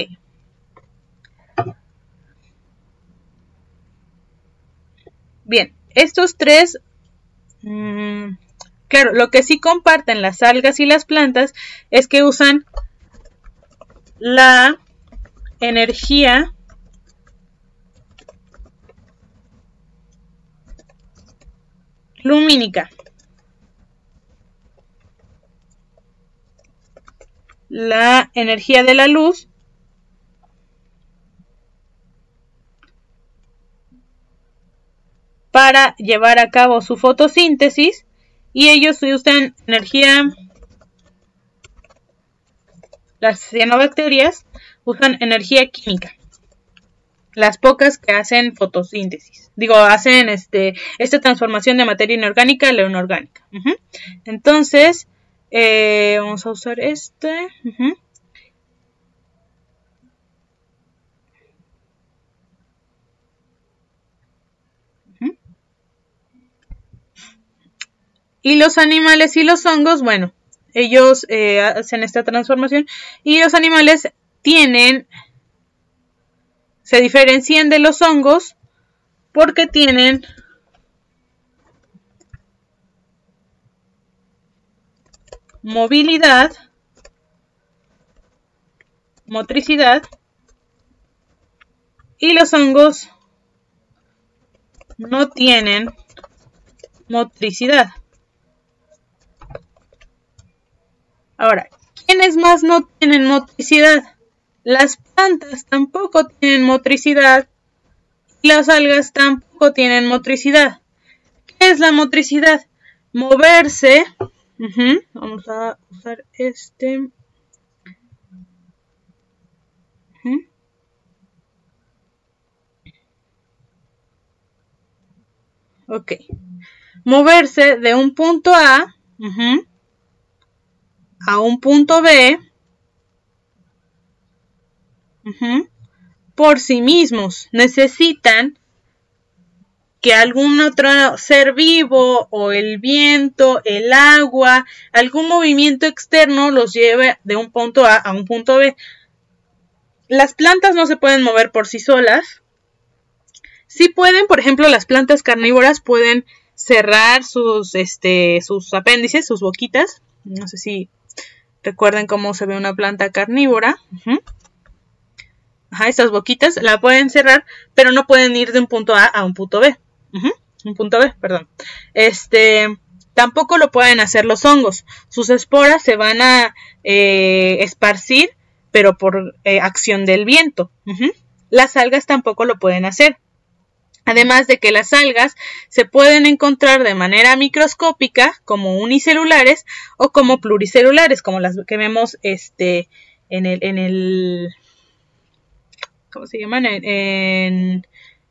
Bien, estos tres, claro, lo que sí comparten las algas y las plantas es que usan la energía lumínica. La energía de la luz para llevar a cabo su fotosíntesis, y ellos usan energía, las cianobacterias usan energía química, las pocas que hacen fotosíntesis, hacen esta transformación de materia inorgánica a la inorgánica. Entonces, vamos a usar Y los animales y los hongos, bueno, ellos hacen esta transformación, y los animales se diferencian de los hongos porque tienen movilidad, motricidad, y los hongos no tienen motricidad. Ahora, ¿quiénes más no tienen motricidad? Las plantas tampoco tienen motricidad y las algas tampoco tienen motricidad. ¿Qué es la motricidad? Moverse. Vamos a usar este. Ok. Moverse de un punto A a un punto B por sí mismos. Necesitan que algún otro ser vivo o el viento, el agua, algún movimiento externo los lleve de un punto A a un punto B. Las plantas no se pueden mover por sí solas. Sí pueden, por ejemplo, las plantas carnívoras pueden cerrar sus apéndices, sus boquitas. No sé si recuerden cómo se ve una planta carnívora. Estas boquitas la pueden cerrar, pero no pueden ir de un punto A a un punto B. Un punto B, perdón. Tampoco lo pueden hacer los hongos. Sus esporas se van a esparcir, pero por acción del viento. Las algas tampoco lo pueden hacer. Además de que las algas se pueden encontrar de manera microscópica como unicelulares o como pluricelulares, como las que vemos en el ¿cómo se llaman? En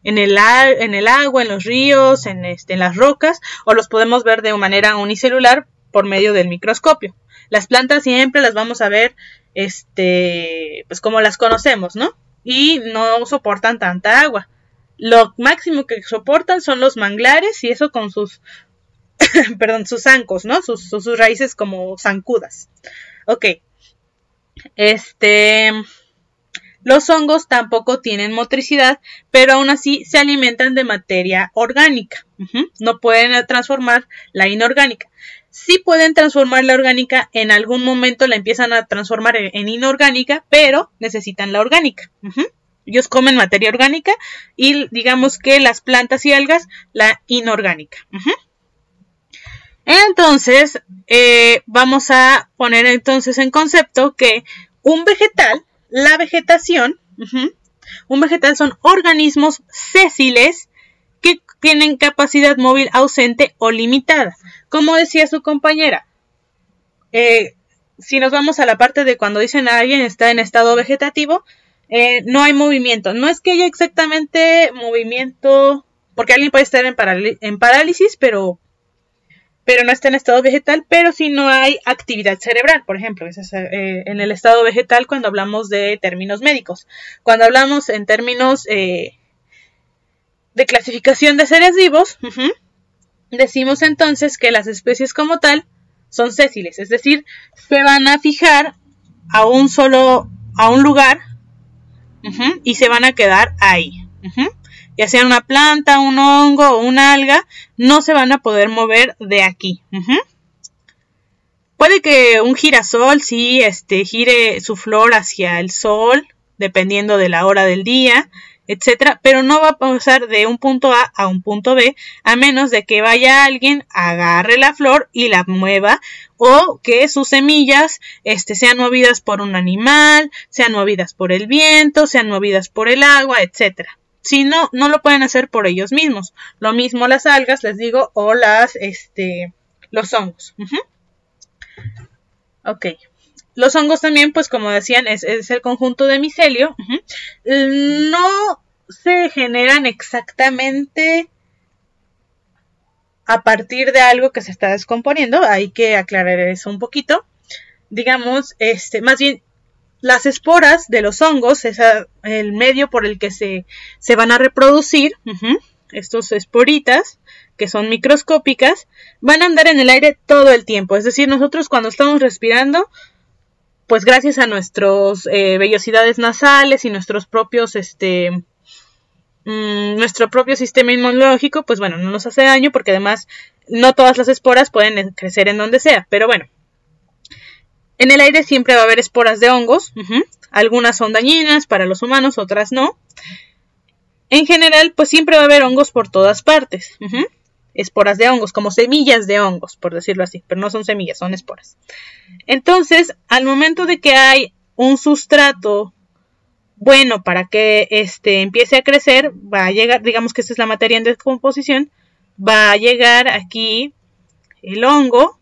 el agua, en los ríos, en las rocas, o los podemos ver de manera unicelular por medio del microscopio. Las plantas siempre las vamos a ver pues como las conocemos, ¿no? Y no soportan tanta agua. Lo máximo que soportan son los manglares y eso con sus sus zancos, ¿no? Sus raíces como zancudas. Ok. Los hongos tampoco tienen motricidad, pero aún así se alimentan de materia orgánica. No pueden transformar la inorgánica. Sí pueden transformar la orgánica, en algún momento la empiezan a transformar en inorgánica, pero necesitan la orgánica. Ellos comen materia orgánica y digamos que las plantas y algas la inorgánica. Entonces, vamos a poner entonces en concepto que un vegetal, la vegetación, un vegetal son organismos sésiles que tienen capacidad móvil ausente o limitada. Como decía su compañera, si nos vamos a la parte de cuando dicen a alguien está en estado vegetativo, no hay movimiento. No es que haya exactamente movimiento, porque alguien puede estar en parálisis, pero no está en estado vegetal, pero sí no hay actividad cerebral, por ejemplo. Eso es, en el estado vegetal cuando hablamos de términos médicos. Cuando hablamos en términos de clasificación de seres vivos, decimos entonces que las especies como tal son sésiles, es decir, se van a fijar a un lugar y se van a quedar ahí. Ya sea una planta, un hongo o una alga, no se van a poder mover de aquí. Puede que un girasol sí gire su flor hacia el sol, dependiendo de la hora del día, etcétera, pero no va a pasar de un punto A a un punto B, a menos de que vaya alguien, agarre la flor y la mueva, o que sus semillas sean movidas por un animal, sean movidas por el viento, sean movidas por el agua, etcétera. Si no, no lo pueden hacer por ellos mismos. Lo mismo las algas, les digo, o los hongos. Ok. Los hongos también, pues como decían, es el conjunto de micelio. No se generan exactamente a partir de algo que se está descomponiendo. Hay que aclarar eso un poquito. Digamos, más bien, las esporas de los hongos, es el medio por el que se van a reproducir. Estos esporitas, que son microscópicas, van a andar en el aire todo el tiempo. Es decir, nosotros cuando estamos respirando, pues gracias a nuestras vellosidades nasales y nuestros propios nuestro propio sistema inmunológico, pues bueno, no nos hace daño porque además no todas las esporas pueden crecer en donde sea, pero bueno. En el aire siempre va a haber esporas de hongos, algunas son dañinas para los humanos, otras no. En general, pues siempre va a haber hongos por todas partes, esporas de hongos, como semillas de hongos, por decirlo así, pero no son semillas, son esporas. Entonces, al momento de que hay un sustrato bueno para que empiece a crecer, va a llegar, digamos que esta es la materia en descomposición, va a llegar aquí el hongo,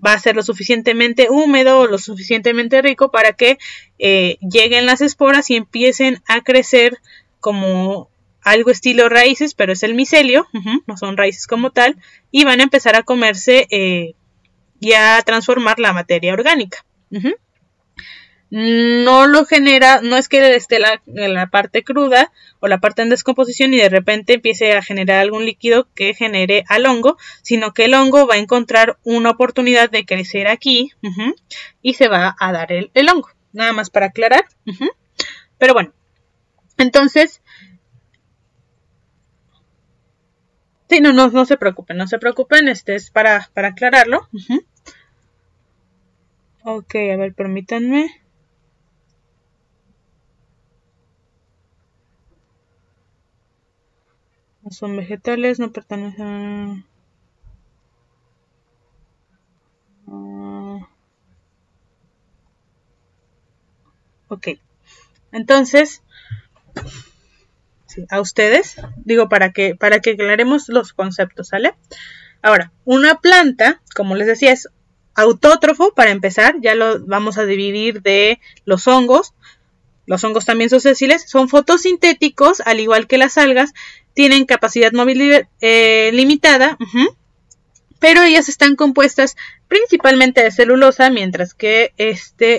va a ser lo suficientemente húmedo o lo suficientemente rico para que lleguen las esporas y empiecen a crecer como algo estilo raíces, pero es el micelio, no son raíces como tal, y van a empezar a comerse y a transformar la materia orgánica. No lo genera, no es que esté la parte cruda o la parte en descomposición y de repente empiece a generar algún líquido que genere al hongo, sino que el hongo va a encontrar una oportunidad de crecer aquí y se va a dar el hongo, nada más para aclarar. Pero bueno, entonces, sí, no se preocupen, es para aclararlo. Ok, a ver, permítanme. No son vegetales, no pertenecen a... Ok, entonces, sí, a ustedes, digo para que aclaremos los conceptos, ¿sale? Ahora, una planta, como les decía, es autótrofo para empezar, ya lo vamos a dividir de los hongos. Los hongos también son sesiles, son fotosintéticos, al igual que las algas, tienen capacidad móvil limitada, pero ellas están compuestas principalmente de celulosa, mientras que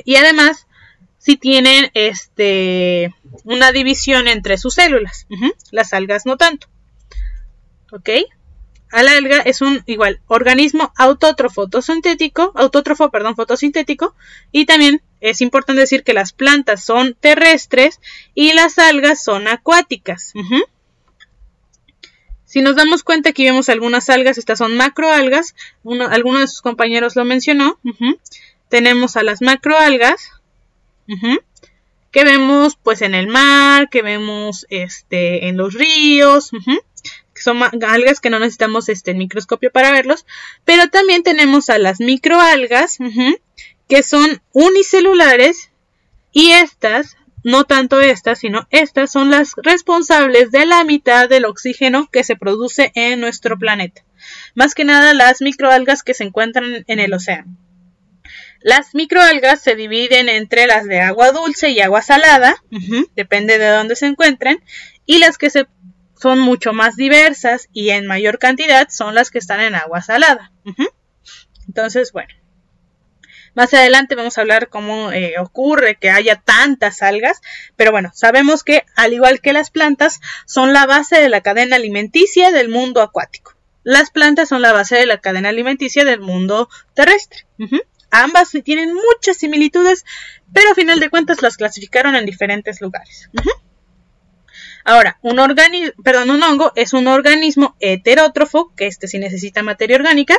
y además sí tienen una división entre sus células, las algas no tanto. ¿Ok? Al alga es un organismo autótrofo fotosintético, y también es importante decir que las plantas son terrestres y las algas son acuáticas. Si nos damos cuenta, aquí vemos algunas algas, estas son macroalgas, alguno de sus compañeros lo mencionó. Tenemos a las macroalgas, que vemos pues en el mar, que vemos en los ríos, que son algas que no necesitamos el microscopio para verlos, pero también tenemos a las microalgas, que son unicelulares, y estas, no tanto estas, sino estas son las responsables de la mitad del oxígeno que se produce en nuestro planeta. Más que nada las microalgas que se encuentran en el océano. Las microalgas se dividen entre las de agua dulce y agua salada, depende de dónde se encuentren, y las que son mucho más diversas y en mayor cantidad son las que están en agua salada. Entonces, bueno, más adelante vamos a hablar cómo ocurre que haya tantas algas, pero bueno, sabemos que al igual que las plantas son la base de la cadena alimenticia del mundo acuático. Las plantas son la base de la cadena alimenticia del mundo terrestre. Ambas tienen muchas similitudes, pero a final de cuentas las clasificaron en diferentes lugares. Ahora, un hongo es un organismo heterótrofo, que sí necesita materia orgánica,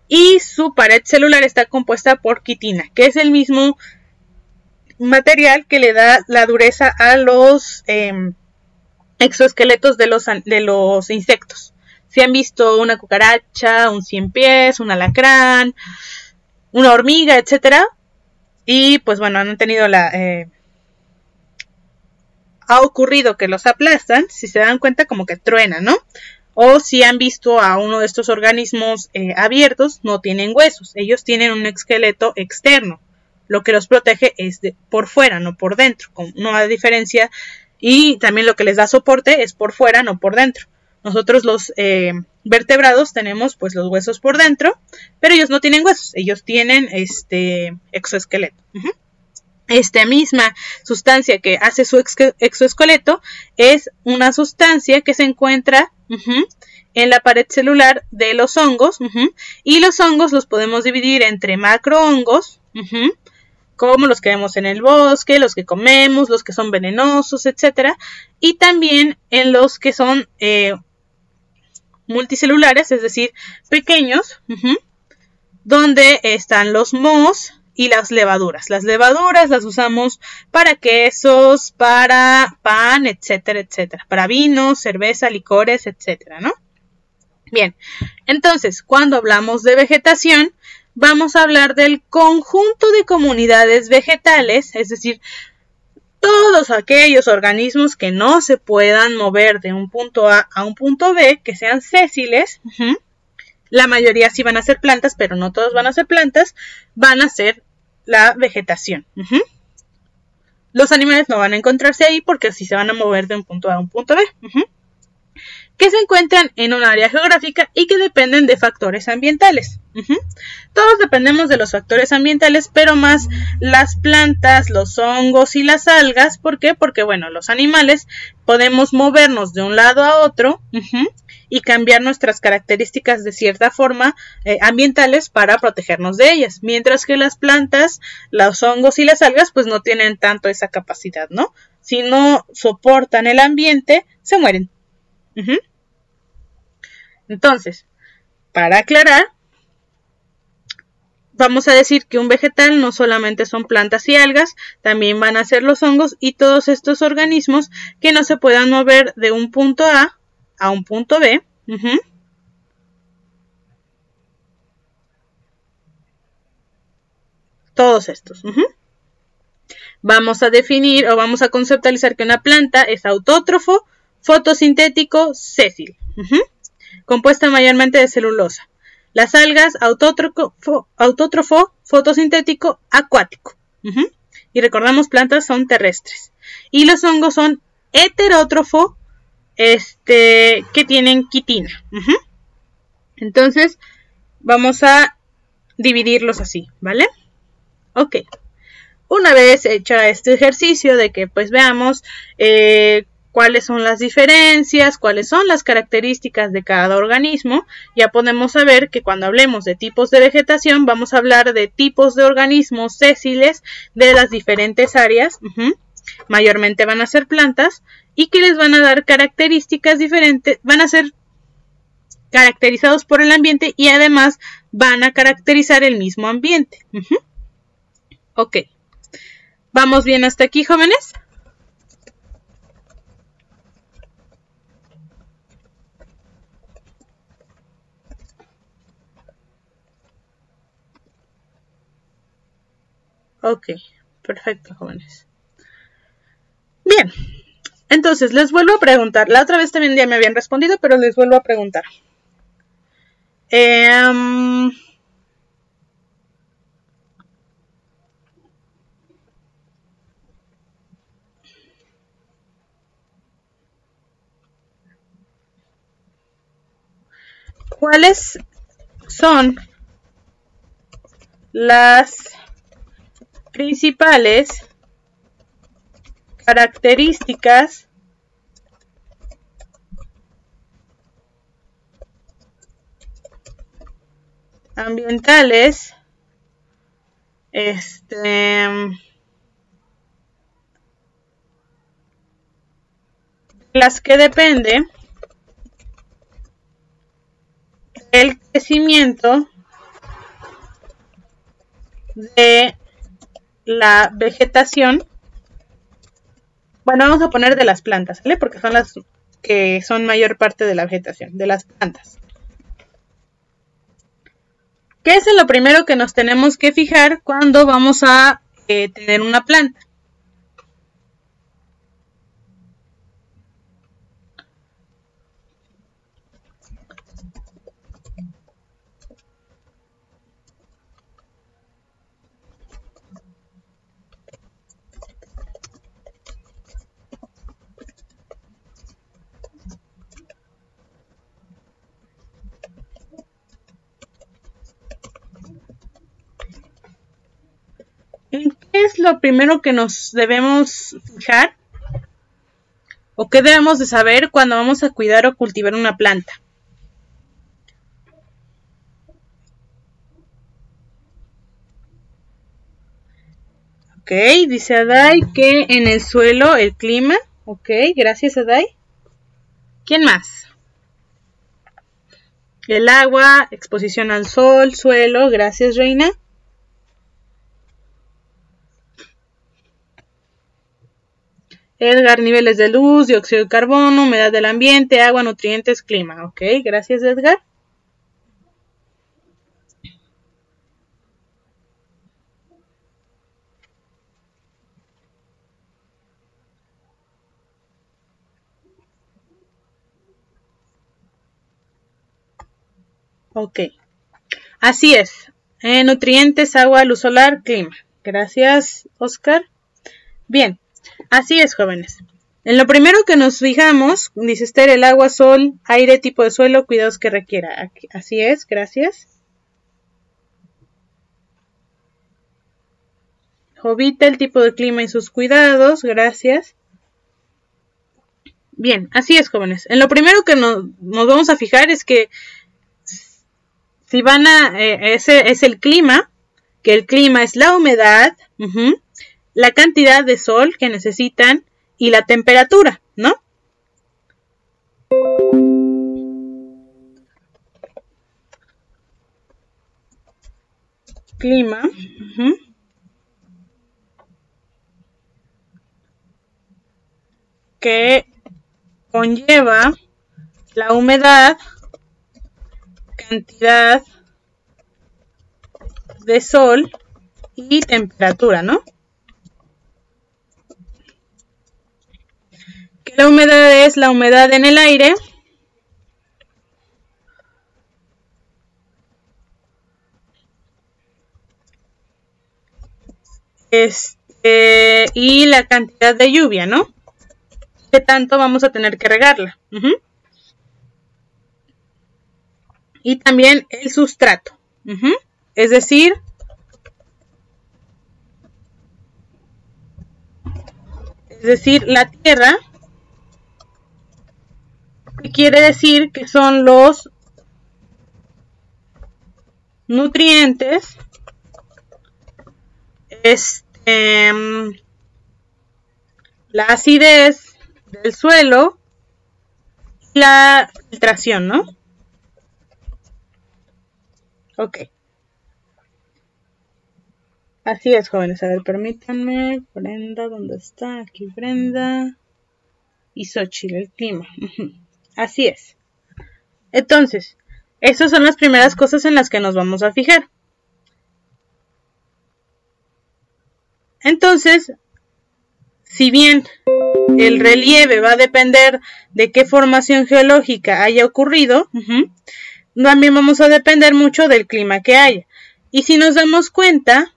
y su pared celular está compuesta por quitina, que es el mismo material que le da la dureza a los exoesqueletos de los insectos. Si han visto una cucaracha, un ciempiés, un alacrán, una hormiga, etcétera, y pues bueno, han tenido ha ocurrido que los aplastan, si se dan cuenta como que truenan, ¿no? O si han visto a uno de estos organismos abiertos, no tienen huesos, ellos tienen un esqueleto externo, lo que los protege es por fuera, no por dentro, no hay diferencia, y también lo que les da soporte es por fuera, no por dentro. Nosotros los vertebrados tenemos pues los huesos por dentro, pero ellos no tienen huesos, ellos tienen exoesqueleto. Esta misma sustancia que hace su exoesqueleto es una sustancia que se encuentra en la pared celular de los hongos, y los hongos los podemos dividir entre macrohongos, como los que vemos en el bosque, los que comemos, los que son venenosos, etcétera, y también en los que son multicelulares, es decir, pequeños, donde están los mohos y las levaduras. Las levaduras las usamos para quesos, para pan, etcétera, etcétera, para vino, cerveza, licores, etcétera, ¿no? Bien, entonces, cuando hablamos de vegetación, vamos a hablar del conjunto de comunidades vegetales, es decir, todos aquellos organismos que no se puedan mover de un punto A a un punto B, que sean sésiles. La mayoría sí van a ser plantas, pero no todos van a ser plantas, van a ser la vegetación. Los animales no van a encontrarse ahí porque sí se van a mover de un punto A a un punto B. Que se encuentran en un área geográfica y que dependen de factores ambientales. Todos dependemos de los factores ambientales, pero más las plantas, los hongos y las algas. ¿Por qué? Porque, bueno, los animales podemos movernos de un lado a otro y cambiar nuestras características de cierta forma ambientales para protegernos de ellas. Mientras que las plantas, los hongos y las algas, pues no tienen tanto esa capacidad, ¿no? Si no soportan el ambiente, se mueren. Entonces, para aclarar, vamos a decir que un vegetal no solamente son plantas y algas, también van a ser los hongos y todos estos organismos que no se puedan mover de un punto A a un punto B. Todos estos. Vamos a definir o vamos a conceptualizar que una planta es autótrofo, fotosintético, sésil, compuesta mayormente de celulosa. Las algas, autótrofo, fotosintético, acuático. Y recordamos, plantas son terrestres. Y los hongos son heterótrofo, que tienen quitina. Entonces, vamos a dividirlos así, ¿vale? Ok. Una vez hecho este ejercicio de que pues veamos cuáles son las diferencias, cuáles son las características de cada organismo, ya podemos saber que cuando hablemos de tipos de vegetación vamos a hablar de tipos de organismos sésiles de las diferentes áreas, mayormente van a ser plantas, y que les van a dar características diferentes, van a ser caracterizados por el ambiente y además van a caracterizar el mismo ambiente. Ok, ¿vamos bien hasta aquí, jóvenes? Ok, perfecto, jóvenes. Bien, entonces les vuelvo a preguntar. La otra vez también ya me habían respondido, pero les vuelvo a preguntar. ¿Cuáles son las principales características ambientales las que depende del crecimiento de la vegetación? Bueno, vamos a poner de las plantas, ¿vale? Porque son las que son mayor parte de la vegetación, de las plantas. ¿Qué es lo primero que nos tenemos que fijar cuando vamos a tener una planta? ¿En qué es lo primero que nos debemos fijar? ¿O qué debemos de saber cuando vamos a cuidar o cultivar una planta? Ok, dice Aday que en el suelo el clima. Ok, gracias Aday. ¿Quién más? El agua, exposición al sol, suelo. Gracias Reina. Edgar, niveles de luz, dióxido de carbono, humedad del ambiente, agua, nutrientes, clima. Ok, gracias Edgar. Ok, así es. Nutrientes, agua, luz solar, clima. Gracias, Oscar. Bien, así es, jóvenes. En lo primero que nos fijamos, dice Esther, el agua, sol, aire, tipo de suelo, cuidados que requiera. Así es, gracias. Jovita, el tipo de clima y sus cuidados, gracias. Bien, así es, jóvenes. En lo primero que nos vamos a fijar es que si van a, ese es el clima, que el clima es la humedad, la cantidad de sol que necesitan y la temperatura, ¿no? Clima, que conlleva la humedad, cantidad de sol y temperatura, ¿no? Que la humedad es la humedad en el aire y la cantidad de lluvia, ¿no? ¿Qué tanto vamos a tener que regarla? Y también el sustrato. Es decir, la tierra, que quiere decir que son los nutrientes, la acidez del suelo y la filtración, ¿no? Ok. Así es, jóvenes. A ver, permítanme. Brenda, ¿dónde está? Aquí Brenda. Y Xochitl, el clima. Así es. Entonces, esas son las primeras cosas en las que nos vamos a fijar. Entonces, si bien el relieve va a depender de qué formación geológica haya ocurrido, también vamos a depender mucho del clima que haya. Y si nos damos cuenta,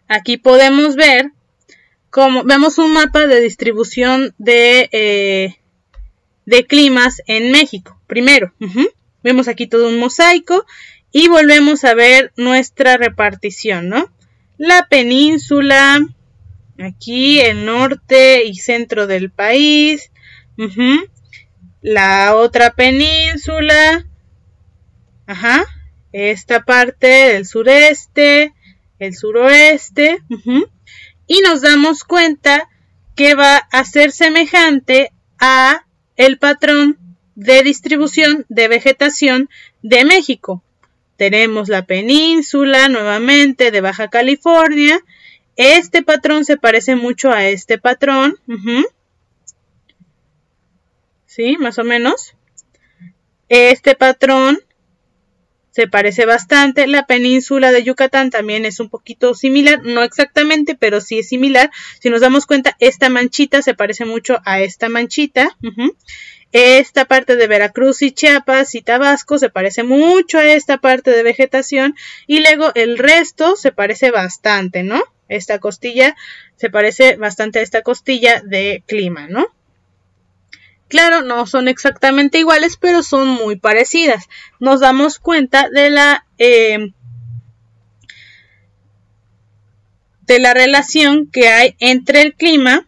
aquí podemos ver, como vemos un mapa de distribución de climas en México. Primero, vemos aquí todo un mosaico y volvemos a ver nuestra repartición, ¿no? La península, aquí el norte y centro del país, la otra península, esta parte del sureste, el suroeste, y nos damos cuenta que va a ser semejante a el patrón de distribución de vegetación de México. Tenemos la península nuevamente de Baja California. Este patrón se parece mucho a este patrón. ¿Sí? Más o menos. Este patrón se parece bastante. La península de Yucatán también es un poquito similar. No exactamente, pero sí es similar. Si nos damos cuenta, esta manchita se parece mucho a esta manchita. Esta parte de Veracruz y Chiapas y Tabasco se parece mucho a esta parte de vegetación. Y luego el resto se parece bastante, ¿no? Esta costilla se parece bastante a esta costilla de clima, ¿no? Claro, no son exactamente iguales, pero son muy parecidas. Nos damos cuenta de la relación que hay entre el clima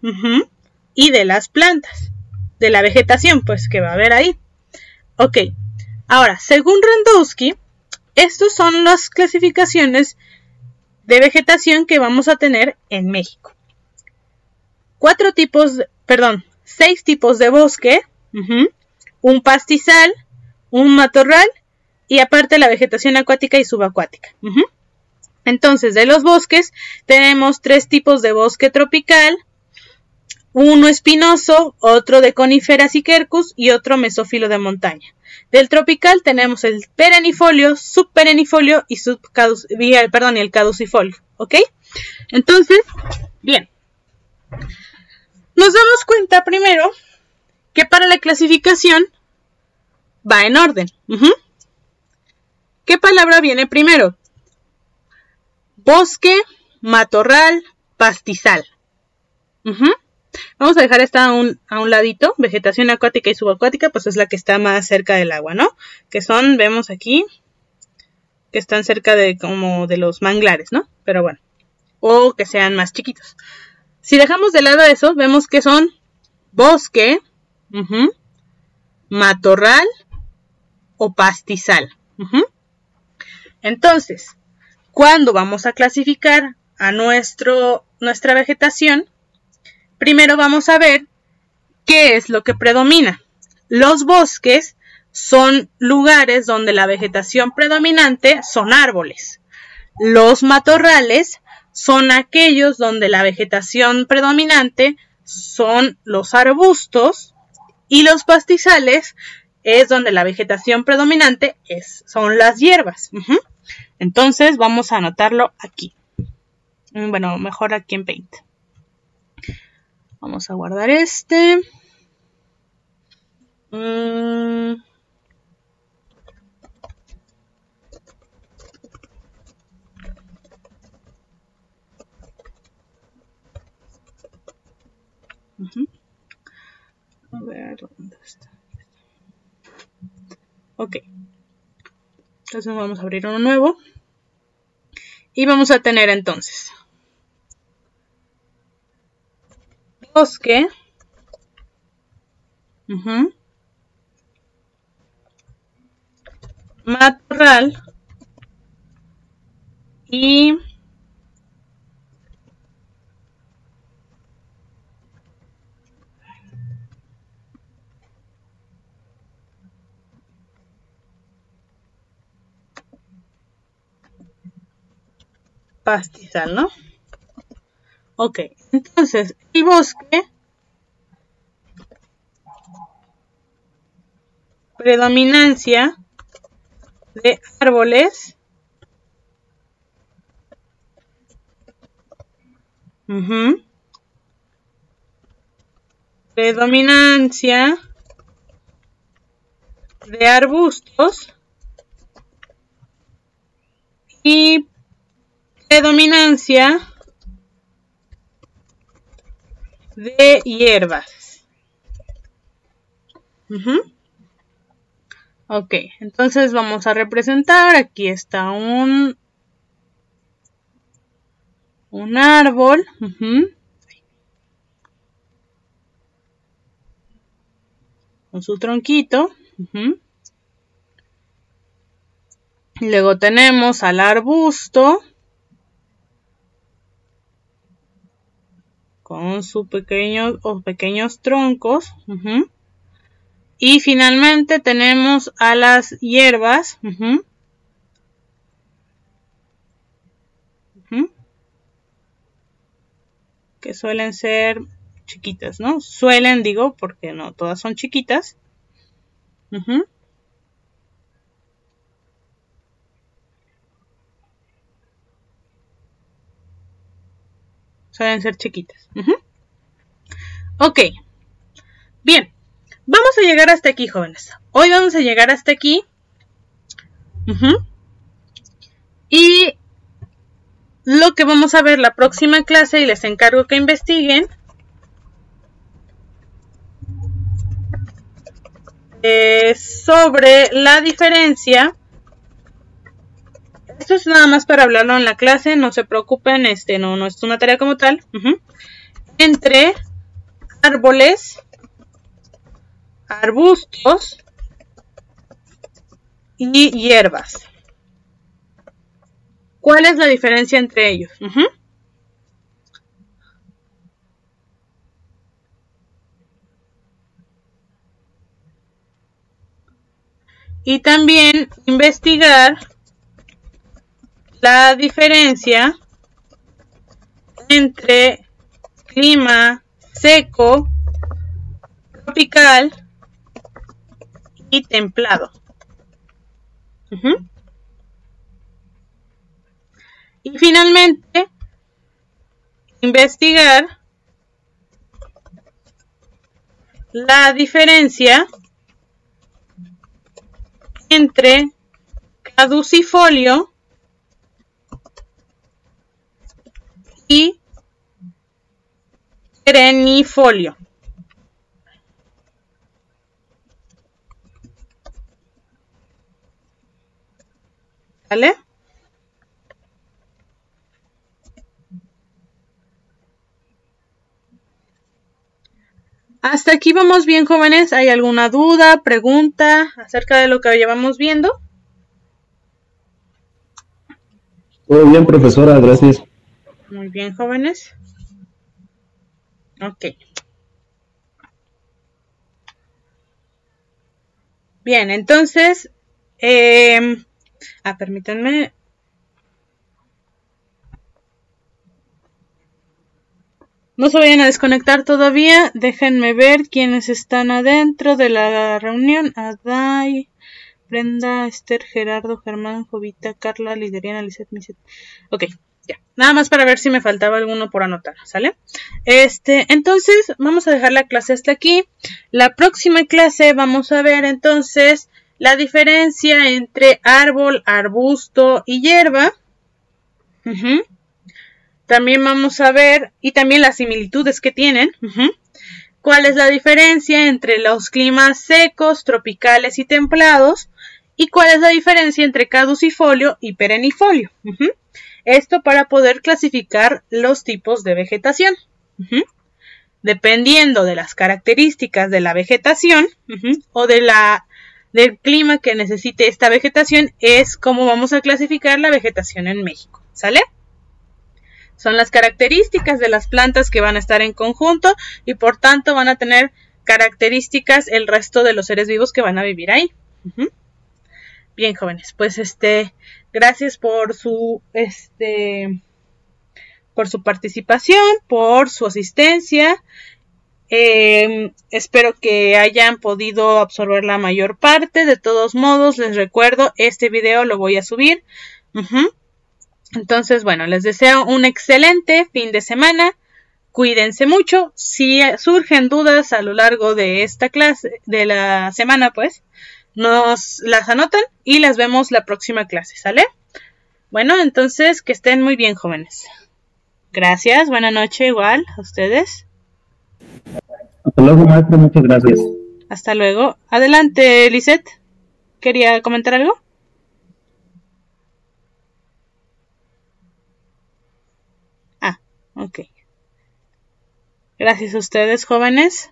y de las plantas, de la vegetación, pues, que va a haber ahí. Ok, ahora, según Randowski, estas son las clasificaciones de vegetación que vamos a tener en México. 6 tipos de bosque, un pastizal, un matorral y aparte la vegetación acuática y subacuática. Entonces, de los bosques tenemos 3 tipos de bosque tropical, uno espinoso, otro de coníferas y quercus y otro mesófilo de montaña. Del tropical tenemos el perennifolio, subperennifolio y el caducifolio, ¿ok? Entonces, bien. Nos damos cuenta primero que para la clasificación va en orden. ¿Qué palabra viene primero? Bosque, matorral, pastizal. Vamos a dejar esta a un ladito. Vegetación acuática y subacuática, pues es la que está más cerca del agua, ¿no? Que son, vemos aquí, que están cerca de como de los manglares, ¿no? Pero bueno, o que sean más chiquitos. Si dejamos de lado eso, vemos que son bosque, matorral o pastizal. Entonces, cuando vamos a clasificar a nuestra vegetación, primero vamos a ver qué es lo que predomina. Los bosques son lugares donde la vegetación predominante son árboles. Los matorrales son aquellos donde la vegetación predominante son los arbustos y los pastizales es donde la vegetación predominante son las hierbas. Entonces vamos a anotarlo aquí. Bueno, mejor aquí en Paint. Vamos a guardar este. A ver, ¿dónde está? Ok. Entonces vamos a abrir uno nuevo. Y vamos a tener entonces bosque, matorral y pastizal, ¿no? Ok, entonces el bosque predominancia de árboles, predominancia de arbustos y predominancia de hierbas. Ok, entonces vamos a representar. Aquí está un árbol. Con su tronquito. Luego tenemos al arbusto. Con sus pequeños troncos. Y finalmente tenemos a las hierbas. Que suelen ser chiquitas, ¿no? Suelen, digo, porque no todas son chiquitas. Suelen ser chiquitas. Ok. Bien. Vamos a llegar hasta aquí, jóvenes. Hoy vamos a llegar hasta aquí. Y lo que vamos a ver la próxima clase, y les encargo que investiguen, sobre la diferencia. Esto es nada más para hablarlo en la clase, no se preocupen, no es una tarea como tal. Entre árboles, arbustos y hierbas. ¿Cuál es la diferencia entre ellos? Y también investigar la diferencia entre clima seco, tropical y templado. Y finalmente, investigar la diferencia entre caducifolio y perennifolio. ¿Vale? Hasta aquí vamos bien, jóvenes. ¿Hay alguna duda, pregunta acerca de lo que llevamos viendo? Todo bien, profesora, gracias. Muy bien, jóvenes. Ok. Bien, entonces, permítanme. No se vayan a desconectar todavía. Déjenme ver quiénes están adentro de la reunión. Aday, Brenda, Esther, Gerardo, Germán, Jovita, Carla, Lideriana, Lisette, Miset. Ok, ya. Nada más para ver si me faltaba alguno por anotar, ¿sale? Entonces, vamos a dejar la clase hasta aquí. La próxima clase vamos a ver entonces la diferencia entre árbol, arbusto y hierba. También vamos a ver, y también las similitudes que tienen. ¿Cuál es la diferencia entre los climas secos, tropicales y templados? ¿Y cuál es la diferencia entre caducifolio y perennifolio? Esto para poder clasificar los tipos de vegetación. Dependiendo de las características de la vegetación o del clima que necesite esta vegetación, es como vamos a clasificar la vegetación en México. ¿Sale? Son las características de las plantas que van a estar en conjunto y por tanto van a tener características el resto de los seres vivos que van a vivir ahí. Bien, jóvenes, pues gracias por su participación, por su asistencia. Espero que hayan podido absorber la mayor parte. De todos modos, les recuerdo, este video lo voy a subir. Entonces, bueno, les deseo un excelente fin de semana. Cuídense mucho. Si surgen dudas a lo largo de esta clase, de la semana, pues, nos las anotan y las vemos la próxima clase, ¿sale? Bueno, entonces, que estén muy bien, jóvenes. Gracias, buena noche igual a ustedes. Hasta luego, maestro, muchas gracias. Hasta luego. Adelante, Lisette. ¿Quería comentar algo? Ok. Gracias a ustedes, jóvenes.